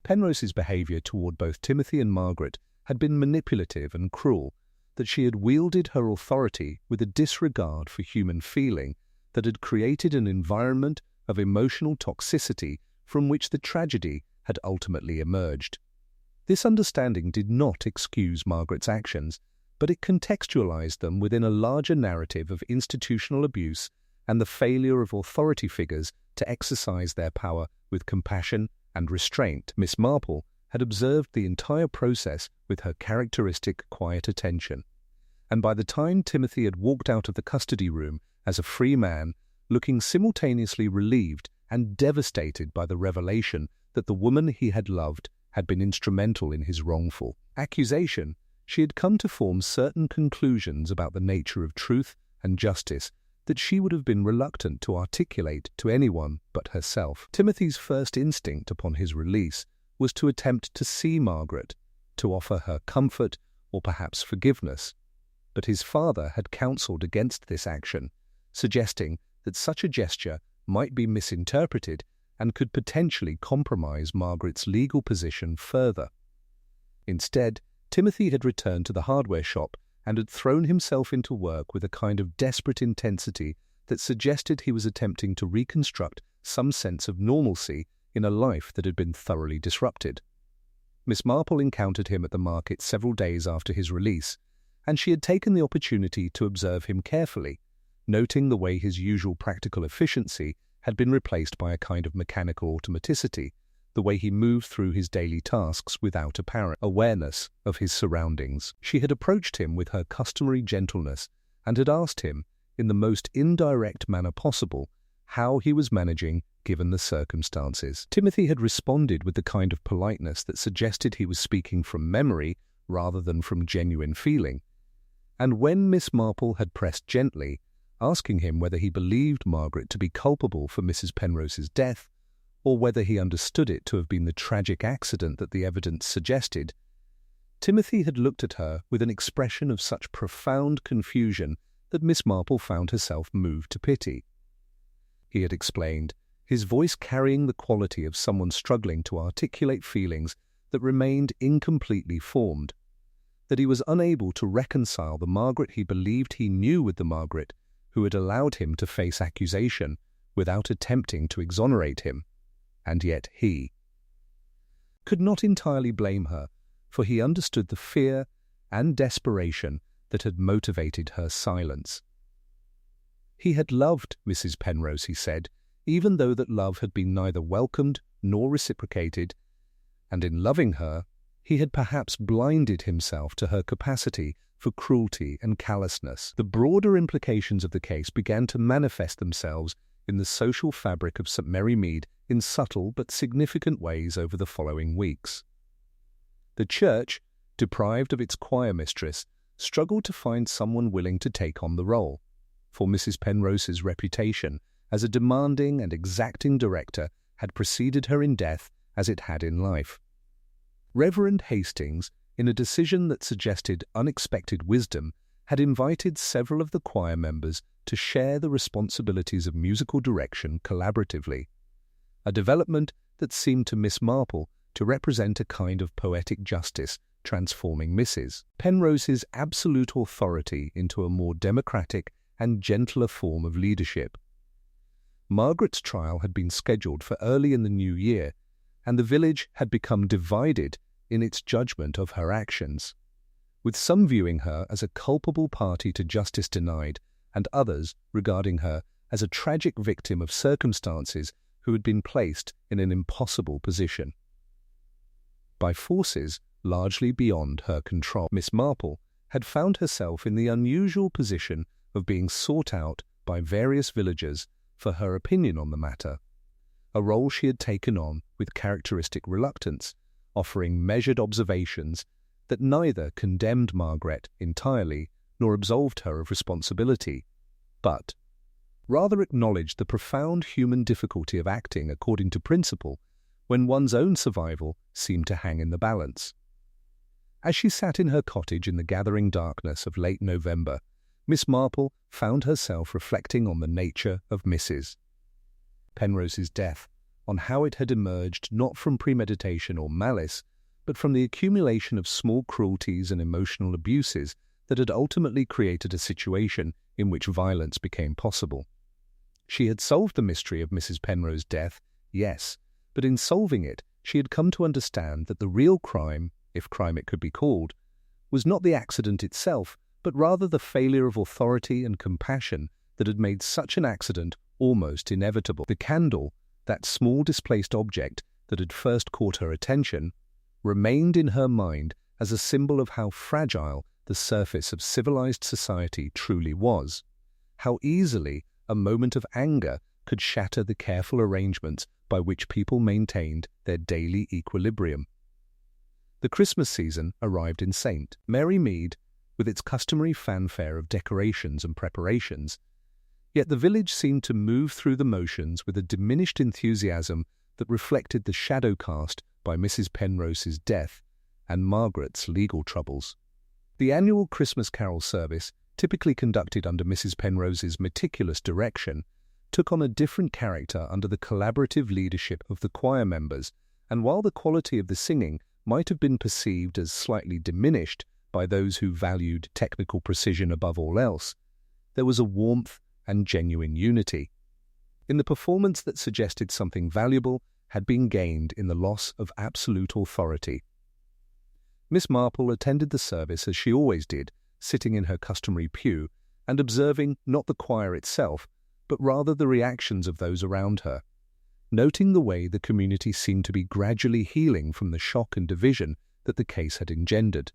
Penrose's behaviour toward both Timothy and Margaret had been manipulative and cruel, that she had wielded her authority with a disregard for human feeling that had created an environment of emotional toxicity from which the tragedy had ultimately emerged. This understanding did not excuse Margaret's actions, but it contextualized them within a larger narrative of institutional abuse and the failure of authority figures to exercise their power with compassion and restraint. Miss Marple had observed the entire process with her characteristic quiet attention, and by the time Timothy had walked out of the custody room as a free man, looking simultaneously relieved and devastated by the revelation that the woman he had loved had been instrumental in his wrongful accusation, she had come to form certain conclusions about the nature of truth and justice that she would have been reluctant to articulate to anyone but herself. Timothy's first instinct upon his release was to attempt to see Margaret, to offer her comfort or perhaps forgiveness, but his father had counselled against this action, suggesting that such a gesture might be misinterpreted and could potentially compromise Margaret's legal position further. Instead, Timothy had returned to the hardware shop and had thrown himself into work with a kind of desperate intensity that suggested he was attempting to reconstruct some sense of normalcy in a life that had been thoroughly disrupted. Miss Marple encountered him at the market several days after his release, and she had taken the opportunity to observe him carefully, noting the way his usual practical efficiency had been replaced by a kind of mechanical automaticity, the way he moved through his daily tasks without apparent awareness of his surroundings. She had approached him with her customary gentleness and had asked him, in the most indirect manner possible, how he was managing given the circumstances. Timothy had responded with the kind of politeness that suggested he was speaking from memory rather than from genuine feeling, and when Miss Marple had pressed gently, asking him whether he believed Margaret to be culpable for Mrs. Penrose's death, or whether he understood it to have been the tragic accident that the evidence suggested, Timothy had looked at her with an expression of such profound confusion that Miss Marple found herself moved to pity. He had explained, his voice carrying the quality of someone struggling to articulate feelings that remained incompletely formed, that he was unable to reconcile the Margaret he believed he knew with the Margaret who had allowed him to face accusation without attempting to exonerate him. And yet he could not entirely blame her, for he understood the fear and desperation that had motivated her silence. He had loved Mrs. Penrose, he said, even though that love had been neither welcomed nor reciprocated, and in loving her, he had perhaps blinded himself to her capacity for cruelty and callousness. The broader implications of the case began to manifest themselves in the social fabric of St. Mary Mead in subtle but significant ways over the following weeks. The church, deprived of its choir mistress, struggled to find someone willing to take on the role, for Mrs. Penrose's reputation as a demanding and exacting director had preceded her in death as it had in life. Reverend Hastings, in a decision that suggested unexpected wisdom, had invited several of the choir members to share the responsibilities of musical direction collaboratively, a development that seemed to Miss Marple to represent a kind of poetic justice transforming Mrs. Penrose's absolute authority into a more democratic and gentler form of leadership. Margaret's trial had been scheduled for early in the new year, and the village had become divided in its judgment of her actions, with some viewing her as a culpable party to justice denied, and others regarding her as a tragic victim of circumstances who had been placed in an impossible position. By forces largely beyond her control, Miss Marple had found herself in the unusual position of being sought out by various villagers for her opinion on the matter, a role she had taken on with characteristic reluctance, offering measured observations that neither condemned Margaret entirely nor absolved her of responsibility, but rather acknowledged the profound human difficulty of acting according to principle when one's own survival seemed to hang in the balance. As she sat in her cottage in the gathering darkness of late November, Miss Marple found herself reflecting on the nature of Mrs. Penrose's death, on how it had emerged not from premeditation or malice, but from the accumulation of small cruelties and emotional abuses that had ultimately created a situation in which violence became possible. She had solved the mystery of Mrs. Penrose's death, yes, but in solving it, she had come to understand that the real crime, if crime it could be called, was not the accident itself, but rather the failure of authority and compassion that had made such an accident almost inevitable. The candle, that small displaced object that had first caught her attention, remained in her mind as a symbol of how fragile the surface of civilized society truly was, how easily a moment of anger could shatter the careful arrangements by which people maintained their daily equilibrium. The Christmas season arrived in St. Mary Mead, with its customary fanfare of decorations and preparations, yet the village seemed to move through the motions with a diminished enthusiasm that reflected the shadow cast by Mrs. Penrose's death and Margaret's legal troubles. The annual Christmas carol service, typically conducted under Mrs. Penrose's meticulous direction, took on a different character under the collaborative leadership of the choir members, and while the quality of the singing might have been perceived as slightly diminished by those who valued technical precision above all else, there was a warmth and genuine unity in the performance that suggested something valuable had been gained in the loss of absolute authority. Miss Marple attended the service as she always did, sitting in her customary pew and observing not the choir itself, but rather the reactions of those around her, noting the way the community seemed to be gradually healing from the shock and division that the case had engendered.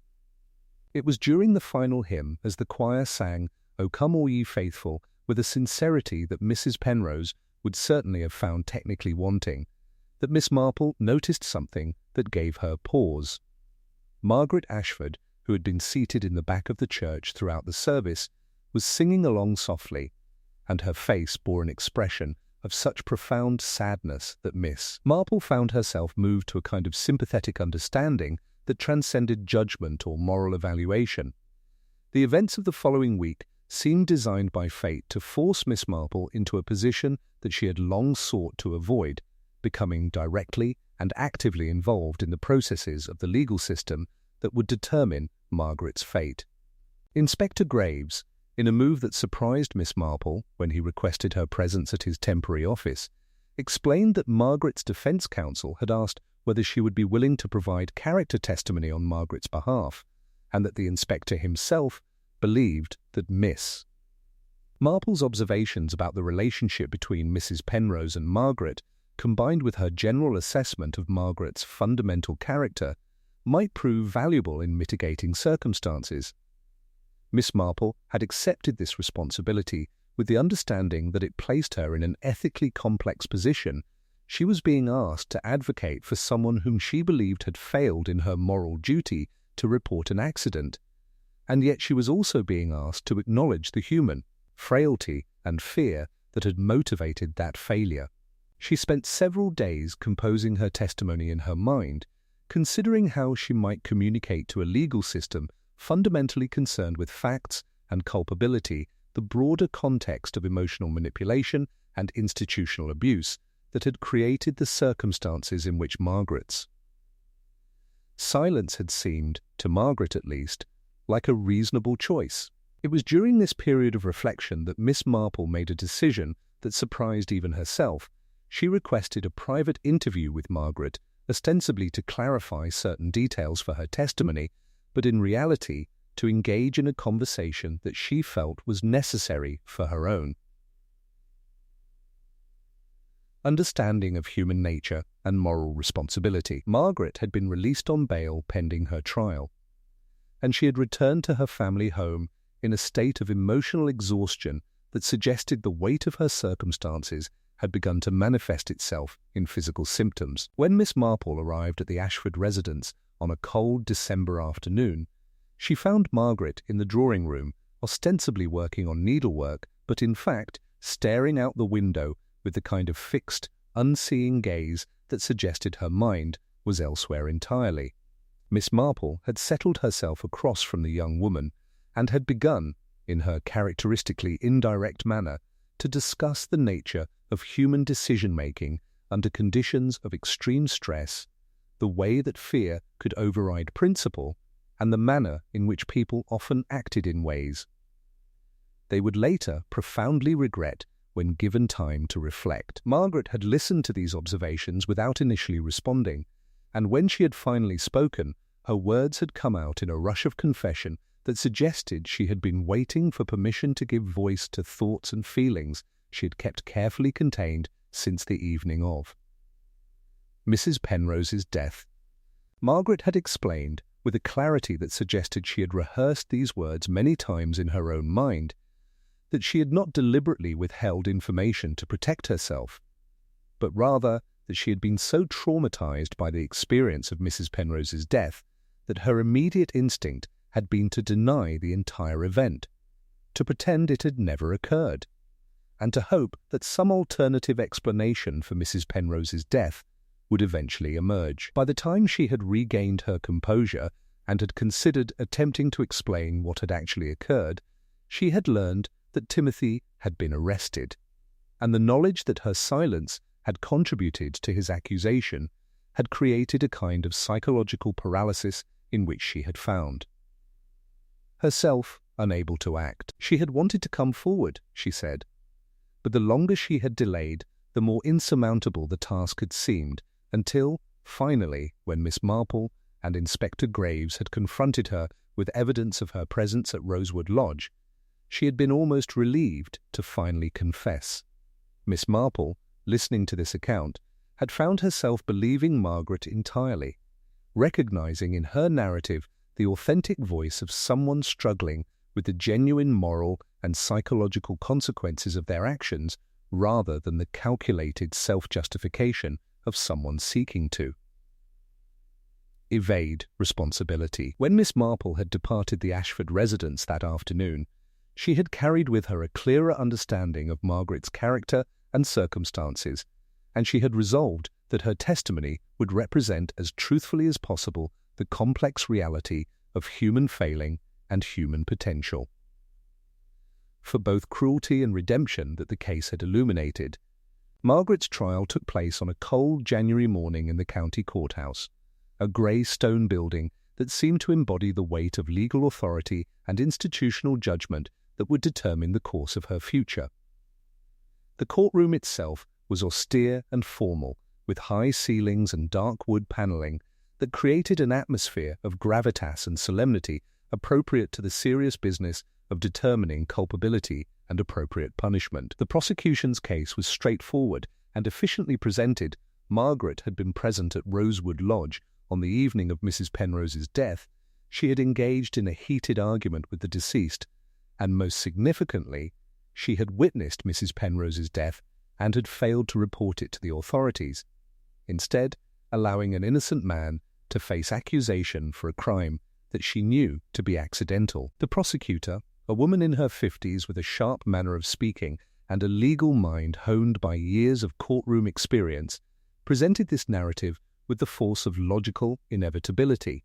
It was during the final hymn, as the choir sang, "O Come All Ye Faithful," with a sincerity that Mrs. Penrose would certainly have found technically wanting, that Miss Marple noticed something that gave her pause. Margaret Ashford, who had been seated in the back of the church throughout the service, was singing along softly, and her face bore an expression of such profound sadness that Miss Marple found herself moved to a kind of sympathetic understanding that transcended judgment or moral evaluation. The events of the following week seemed designed by fate to force Miss Marple into a position that she had long sought to avoid, becoming directly and actively involved in the processes of the legal system that would determine Margaret's fate. Inspector Graves, in a move that surprised Miss Marple when he requested her presence at his temporary office, explained that Margaret's defense counsel had asked whether she would be willing to provide character testimony on Margaret's behalf, and that the inspector himself believed that Miss Marple's observations about the relationship between Mrs. Penrose and Margaret, combined with her general assessment of Margaret's fundamental character, might prove valuable in mitigating circumstances. Miss Marple had accepted this responsibility with the understanding that it placed her in an ethically complex position. She was being asked to advocate for someone whom she believed had failed in her moral duty to report an accident, and yet she was also being asked to acknowledge the human frailty and fear that had motivated that failure. She spent several days composing her testimony in her mind, considering how she might communicate to a legal system fundamentally concerned with facts and culpability the broader context of emotional manipulation and institutional abuse that had created the circumstances in which Margaret's silence had seemed, to Margaret at least, like a reasonable choice. It was during this period of reflection that Miss Marple made a decision that surprised even herself. She requested a private interview with Margaret, ostensibly to clarify certain details for her testimony, but in reality to engage in a conversation that she felt was necessary for her own. understanding of human nature and moral responsibility. Margaret had been released on bail pending her trial, and she had returned to her family home in a state of emotional exhaustion that suggested the weight of her circumstances had begun to manifest itself in physical symptoms. When Miss Marple arrived at the Ashford residence on a cold December afternoon, she found Margaret in the drawing room, ostensibly working on needlework, but in fact staring out the window with the kind of fixed, unseeing gaze that suggested her mind was elsewhere entirely. Miss Marple had settled herself across from the young woman and had begun, in her characteristically indirect manner, to discuss the nature of human decision-making under conditions of extreme stress, the way that fear could override principle, and the manner in which people often acted in ways they would later profoundly regret when given time to reflect. Margaret had listened to these observations without initially responding, and when she had finally spoken, her words had come out in a rush of confession that suggested she had been waiting for permission to give voice to thoughts and feelings she had kept carefully contained since the evening of Mrs. Penrose's death. Margaret had explained, with a clarity that suggested she had rehearsed these words many times in her own mind, that she had not deliberately withheld information to protect herself, but rather that she had been so traumatized by the experience of Mrs. Penrose's death that her immediate instinct had been to deny the entire event, to pretend it had never occurred, and to hope that some alternative explanation for Mrs. Penrose's death would eventually emerge. By the time she had regained her composure and had considered attempting to explain what had actually occurred, she had learned that Timothy had been arrested, and the knowledge that her silence had contributed to his accusation had created a kind of psychological paralysis in which she had found herself unable to act. She had wanted to come forward, she said, but the longer she had delayed, the more insurmountable the task had seemed, until, finally, when Miss Marple and Inspector Graves had confronted her with evidence of her presence at Rosewood Lodge, she had been almost relieved to finally confess. Miss Marple, listening to this account, had found herself believing Margaret entirely, recognizing in her narrative the authentic voice of someone struggling with the genuine moral and psychological consequences of their actions rather than the calculated self-justification of someone seeking to evade responsibility. When Miss Marple had departed the Ashford residence that afternoon, she had carried with her a clearer understanding of Margaret's character and circumstances, and she had resolved that her testimony would represent as truthfully as possible the complex reality of human failing and human potential. For both cruelty and redemption that the case had illuminated, Margaret's trial took place on a cold January morning in the county courthouse, a grey stone building that seemed to embody the weight of legal authority and institutional judgment that would determine the course of her future. The courtroom itself was austere and formal, with high ceilings and dark wood panelling that created an atmosphere of gravitas and solemnity appropriate to the serious business of determining culpability and appropriate punishment. The prosecution's case was straightforward and efficiently presented. Margaret had been present at Rosewood Lodge on the evening of Mrs. Penrose's death. She had engaged in a heated argument with the deceased, and most significantly, she had witnessed Mrs. Penrose's death and had failed to report it to the authorities, instead allowing an innocent man to face accusation for a crime that she knew to be accidental. The prosecutor, a woman in her 50s with a sharp manner of speaking and a legal mind honed by years of courtroom experience, presented this narrative with the force of logical inevitability,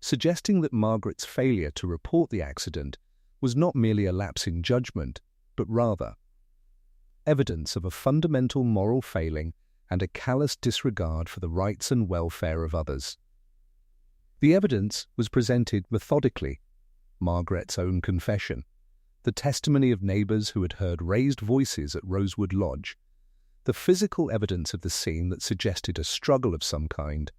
suggesting that Margaret's failure to report the accident was not merely a lapse in judgment, but rather evidence of a fundamental moral failing and a callous disregard for the rights and welfare of others. The evidence was presented methodically: Margaret's own confession, the testimony of neighbours who had heard raised voices at Rosewood Lodge, the physical evidence of the scene that suggested a struggle of some kind,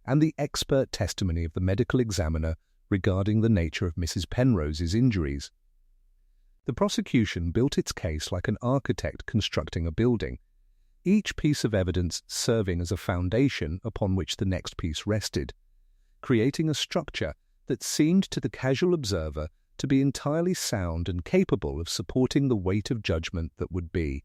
and the expert testimony of the medical examiner regarding the nature of Mrs. Penrose's injuries. The prosecution built its case like an architect constructing a building. each piece of evidence serving as a foundation upon which the next piece rested, creating a structure that seemed to the casual observer to be entirely sound and capable of supporting the weight of judgment that would be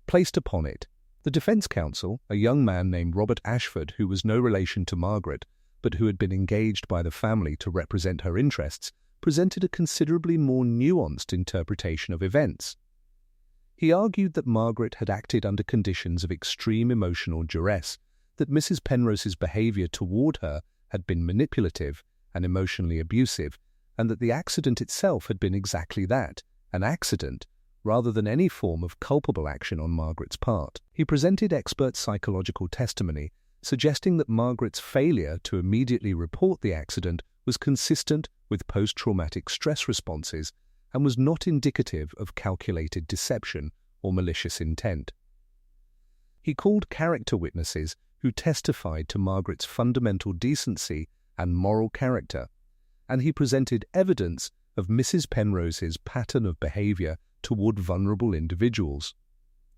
placed upon it. The defense counsel, a young man named Robert Ashford, who was no relation to Margaret, but who had been engaged by the family to represent her interests, presented a considerably more nuanced interpretation of events. He argued that Margaret had acted under conditions of extreme emotional duress, that Mrs. Penrose's behaviour toward her had been manipulative and emotionally abusive, and that the accident itself had been exactly that, an accident, rather than any form of culpable action on Margaret's part. He presented expert psychological testimony, suggesting that Margaret's failure to immediately report the accident was consistent with post-traumatic stress responses and was not indicative of calculated deception or malicious intent. He called character witnesses who testified to Margaret's fundamental decency and moral character, and he presented evidence of Mrs. Penrose's pattern of behaviour toward vulnerable individuals,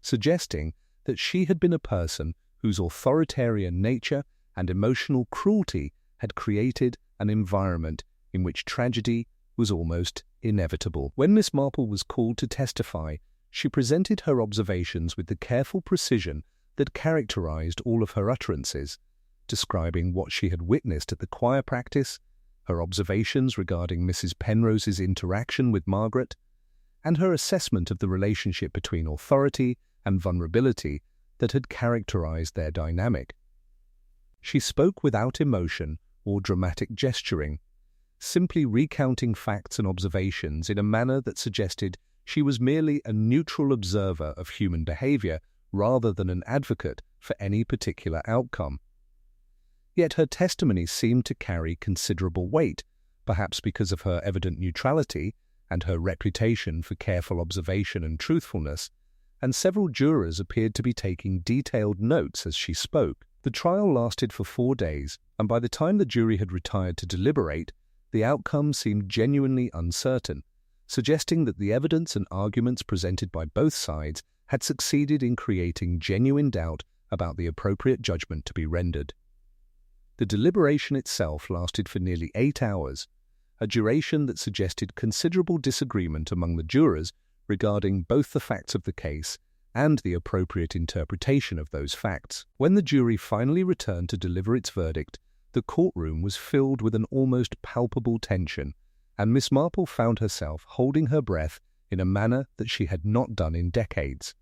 suggesting that she had been a person whose authoritarian nature and emotional cruelty had created an environment in which tragedy was almost inevitable. When Miss Marple was called to testify, she presented her observations with the careful precision that characterized all of her utterances, describing what she had witnessed at the choir practice, her observations regarding Mrs. Penrose's interaction with Margaret, and her assessment of the relationship between authority and vulnerability that had characterized their dynamic. She spoke without emotion or dramatic gesturing, simply recounting facts and observations in a manner that suggested she was merely a neutral observer of human behavior rather than an advocate for any particular outcome. Yet her testimony seemed to carry considerable weight, perhaps because of her evident neutrality and her reputation for careful observation and truthfulness, and several jurors appeared to be taking detailed notes as she spoke. The trial lasted for 4 days, and by the time the jury had retired to deliberate, the outcome seemed genuinely uncertain, suggesting that the evidence and arguments presented by both sides had succeeded in creating genuine doubt about the appropriate judgment to be rendered. The deliberation itself lasted for nearly 8 hours, a duration that suggested considerable disagreement among the jurors regarding both the facts of the case and the appropriate interpretation of those facts. When the jury finally returned to deliver its verdict, the courtroom was filled with an almost palpable tension, and Miss Marple found herself holding her breath in a manner that she had not done in decades,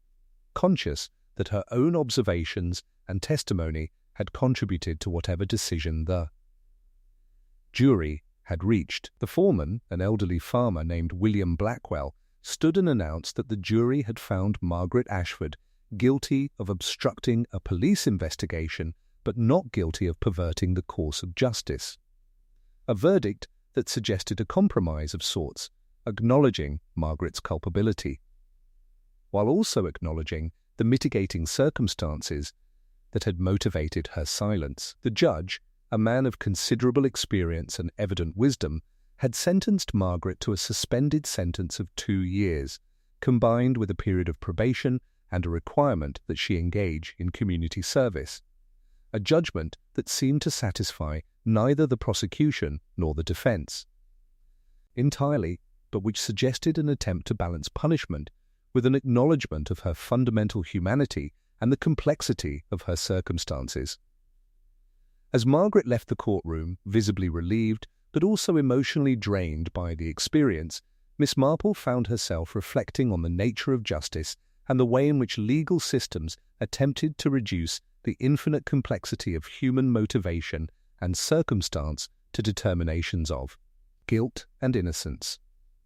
conscious that her own observations and testimony had contributed to whatever decision the jury had reached. The foreman, an elderly farmer named William Blackwell, stood and announced that the jury had found Margaret Ashford guilty of obstructing a police investigation but not guilty of perverting the course of justice. A verdict that suggested a compromise of sorts, acknowledging Margaret's culpability, while also acknowledging the mitigating circumstances that had motivated her silence. The judge, a man of considerable experience and evident wisdom, had sentenced Margaret to a suspended sentence of 2 years, combined with a period of probation and a requirement that she engage in community service, a judgment that seemed to satisfy neither the prosecution nor the defense entirely, but which suggested an attempt to balance punishment with an acknowledgement of her fundamental humanity and the complexity of her circumstances. As Margaret left the courtroom, visibly relieved, but also emotionally drained by the experience, Miss Marple found herself reflecting on the nature of justice and the way in which legal systems attempted to reduce the infinite complexity of human motivation and circumstance to determinations of guilt and innocence,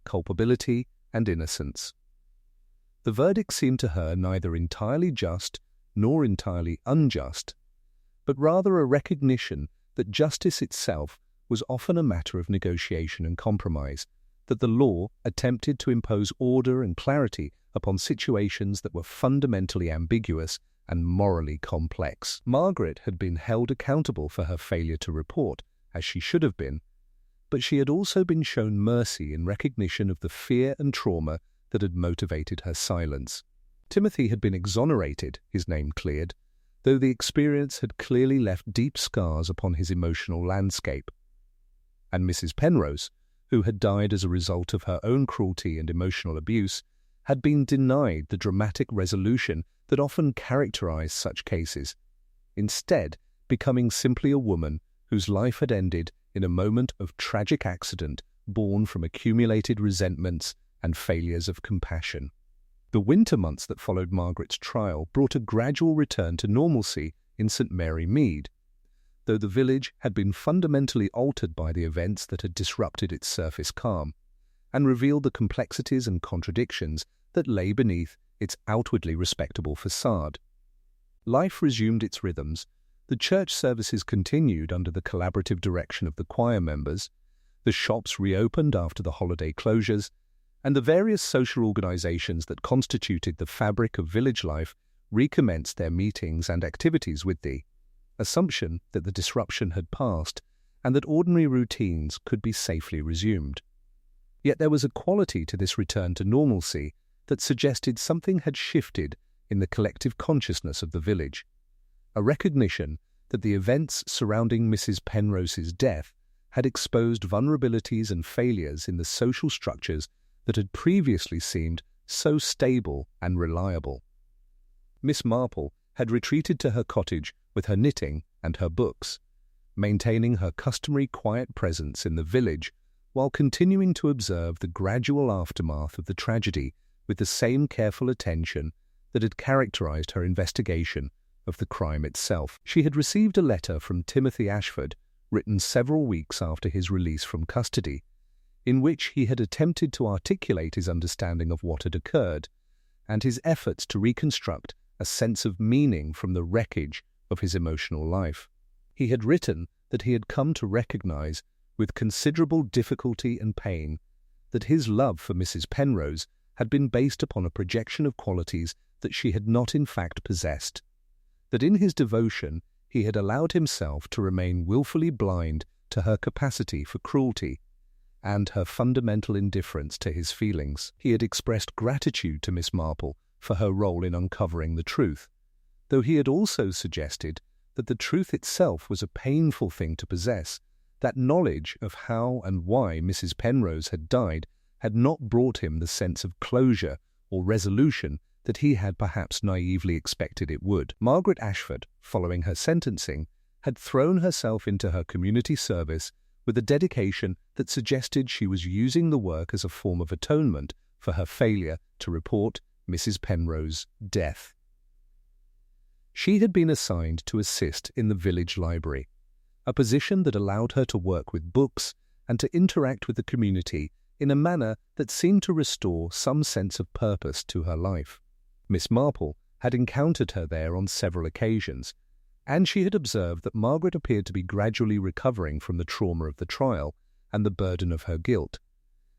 culpability and innocence. The verdict seemed to her neither entirely just nor entirely unjust, but rather a recognition that justice itself was often a matter of negotiation and compromise, that the law attempted to impose order and clarity upon situations that were fundamentally ambiguous and morally complex. Margaret had been held accountable for her failure to report, as she should have been, but she had also been shown mercy in recognition of the fear and trauma that had motivated her silence. Timothy had been exonerated, his name cleared, though the experience had clearly left deep scars upon his emotional landscape. And Mrs. Penrose, who had died as a result of her own cruelty and emotional abuse, had been denied the dramatic resolution that often characterized such cases, instead becoming simply a woman whose life had ended in a moment of tragic accident born from accumulated resentments and failures of compassion. The winter months that followed Margaret's trial brought a gradual return to normalcy in St. Mary Mead, though the village had been fundamentally altered by the events that had disrupted its surface calm and revealed the complexities and contradictions that lay beneath its outwardly respectable facade. Life resumed its rhythms. The church services continued under the collaborative direction of the choir members, the shops reopened after the holiday closures, and the various social organizations that constituted the fabric of village life recommenced their meetings and activities with the assumption that the disruption had passed and that ordinary routines could be safely resumed. Yet there was a quality to this return to normalcy that suggested something had shifted in the collective consciousness of the village, a recognition that the events surrounding Mrs. Penrose's death had exposed vulnerabilities and failures in the social structures that had previously seemed so stable and reliable. Miss Marple had retreated to her cottage with her knitting and her books, maintaining her customary quiet presence in the village while continuing to observe the gradual aftermath of the tragedy with the same careful attention that had characterized her investigation of the crime itself. She had received a letter from Timothy Ashford, written several weeks after his release from custody, in which he had attempted to articulate his understanding of what had occurred and his efforts to reconstruct a sense of meaning from the wreckage of his emotional life. He had written that he had come to recognize, with considerable difficulty and pain, that his love for Mrs. Penrose had been based upon a projection of qualities that she had not in fact possessed, that in his devotion he had allowed himself to remain willfully blind to her capacity for cruelty and her fundamental indifference to his feelings. He had expressed gratitude to Miss Marple for her role in uncovering the truth, though he had also suggested that the truth itself was a painful thing to possess, that knowledge of how and why Mrs. Penrose had died had not brought him the sense of closure or resolution that he had perhaps naively expected it would. Margaret Ashford, following her sentencing, had thrown herself into her community service with a dedication that suggested she was using the work as a form of atonement for her failure to report Mrs. Penrose's death. She had been assigned to assist in the village library, a position that allowed her to work with books and to interact with the community in a manner that seemed to restore some sense of purpose to her life. Miss Marple had encountered her there on several occasions, and she had observed that Margaret appeared to be gradually recovering from the trauma of the trial and the burden of her guilt,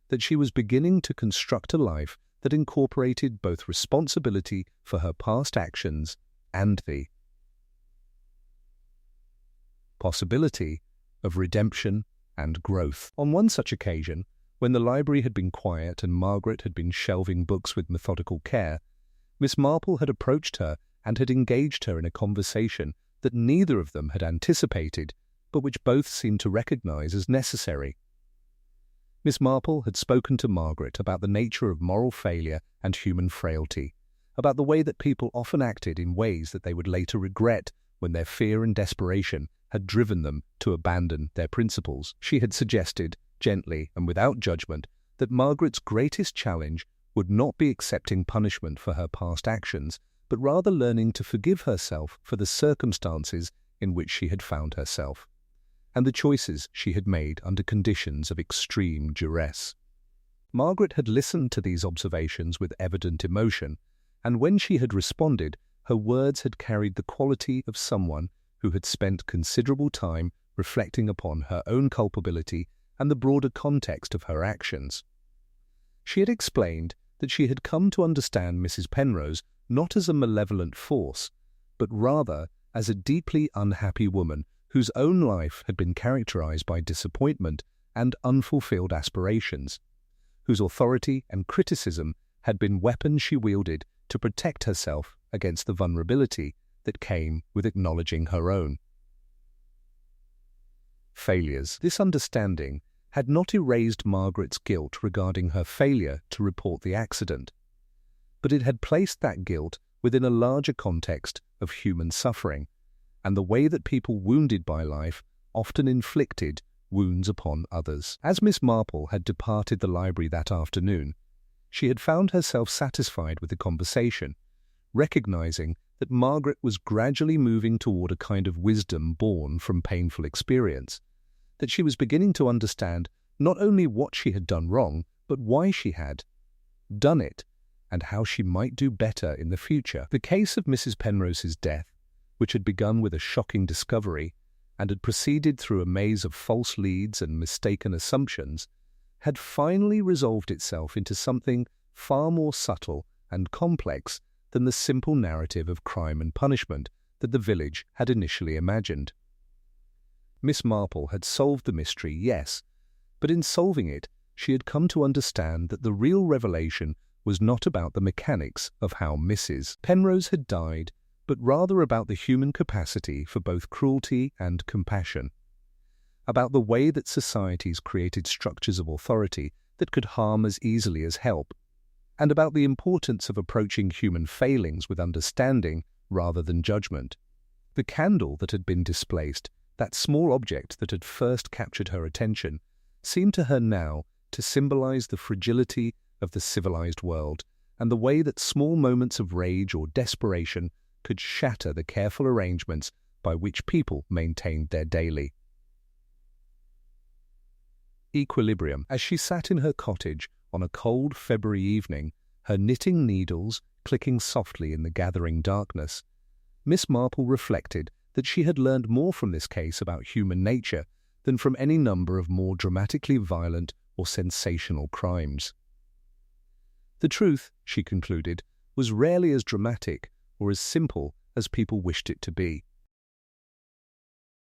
that she was beginning to construct a life that incorporated both responsibility for her past actions and the possibility of redemption and growth. On one such occasion, when the library had been quiet and Margaret had been shelving books with methodical care, Miss Marple had approached her and had engaged her in a conversation that neither of them had anticipated, but which both seemed to recognize as necessary. Miss Marple had spoken to Margaret about the nature of moral failure and human frailty, about the way that people often acted in ways that they would later regret when their fear and desperation had driven them to abandon their principles. She had suggested, gently and without judgment, that Margaret's greatest challenge would not be accepting punishment for her past actions, but rather learning to forgive herself for the circumstances in which she had found herself, and the choices she had made under conditions of extreme duress. Margaret had listened to these observations with evident emotion, and when she had responded, her words had carried the quality of someone who had spent considerable time reflecting upon her own culpability and the broader context of her actions. She had explained that she had come to understand Mrs. Penrose not as a malevolent force, but rather as a deeply unhappy woman whose own life had been characterized by disappointment and unfulfilled aspirations, whose authority and criticism had been weapons she wielded to protect herself against the vulnerability that came with acknowledging her own failures. This understanding had not erased Margaret's guilt regarding her failure to report the accident, but it had placed that guilt within a larger context of human suffering and the way that people wounded by life often inflicted wounds upon others. As Miss Marple had departed the library that afternoon, she had found herself satisfied with the conversation, recognizing that Margaret was gradually moving toward a kind of wisdom born from painful experience, that she was beginning to understand not only what she had done wrong, but why she had done it, and how she might do better in the future. The case of Mrs. Penrose's death, which had begun with a shocking discovery and had proceeded through a maze of false leads and mistaken assumptions, had finally resolved itself into something far more subtle and complex than the simple narrative of crime and punishment that the village had initially imagined. Miss Marple had solved the mystery, yes, but in solving it, she had come to understand that the real revelation was not about the mechanics of how Mrs. Penrose had died, but rather about the human capacity for both cruelty and compassion, about the way that societies created structures of authority that could harm as easily as help, and about the importance of approaching human failings with understanding rather than judgment. The candle that had been displaced, that small object that had first captured her attention, seemed to her now to symbolize the fragility of the civilized world and the way that small moments of rage or desperation could shatter the careful arrangements by which people maintained their daily equilibrium. As she sat in her cottage on a cold February evening, her knitting needles clicking softly in the gathering darkness, Miss Marple reflected that she had learned more from this case about human nature than from any number of more dramatically violent or sensational crimes. The truth, she concluded, was rarely as dramatic or as simple as people wished it to be.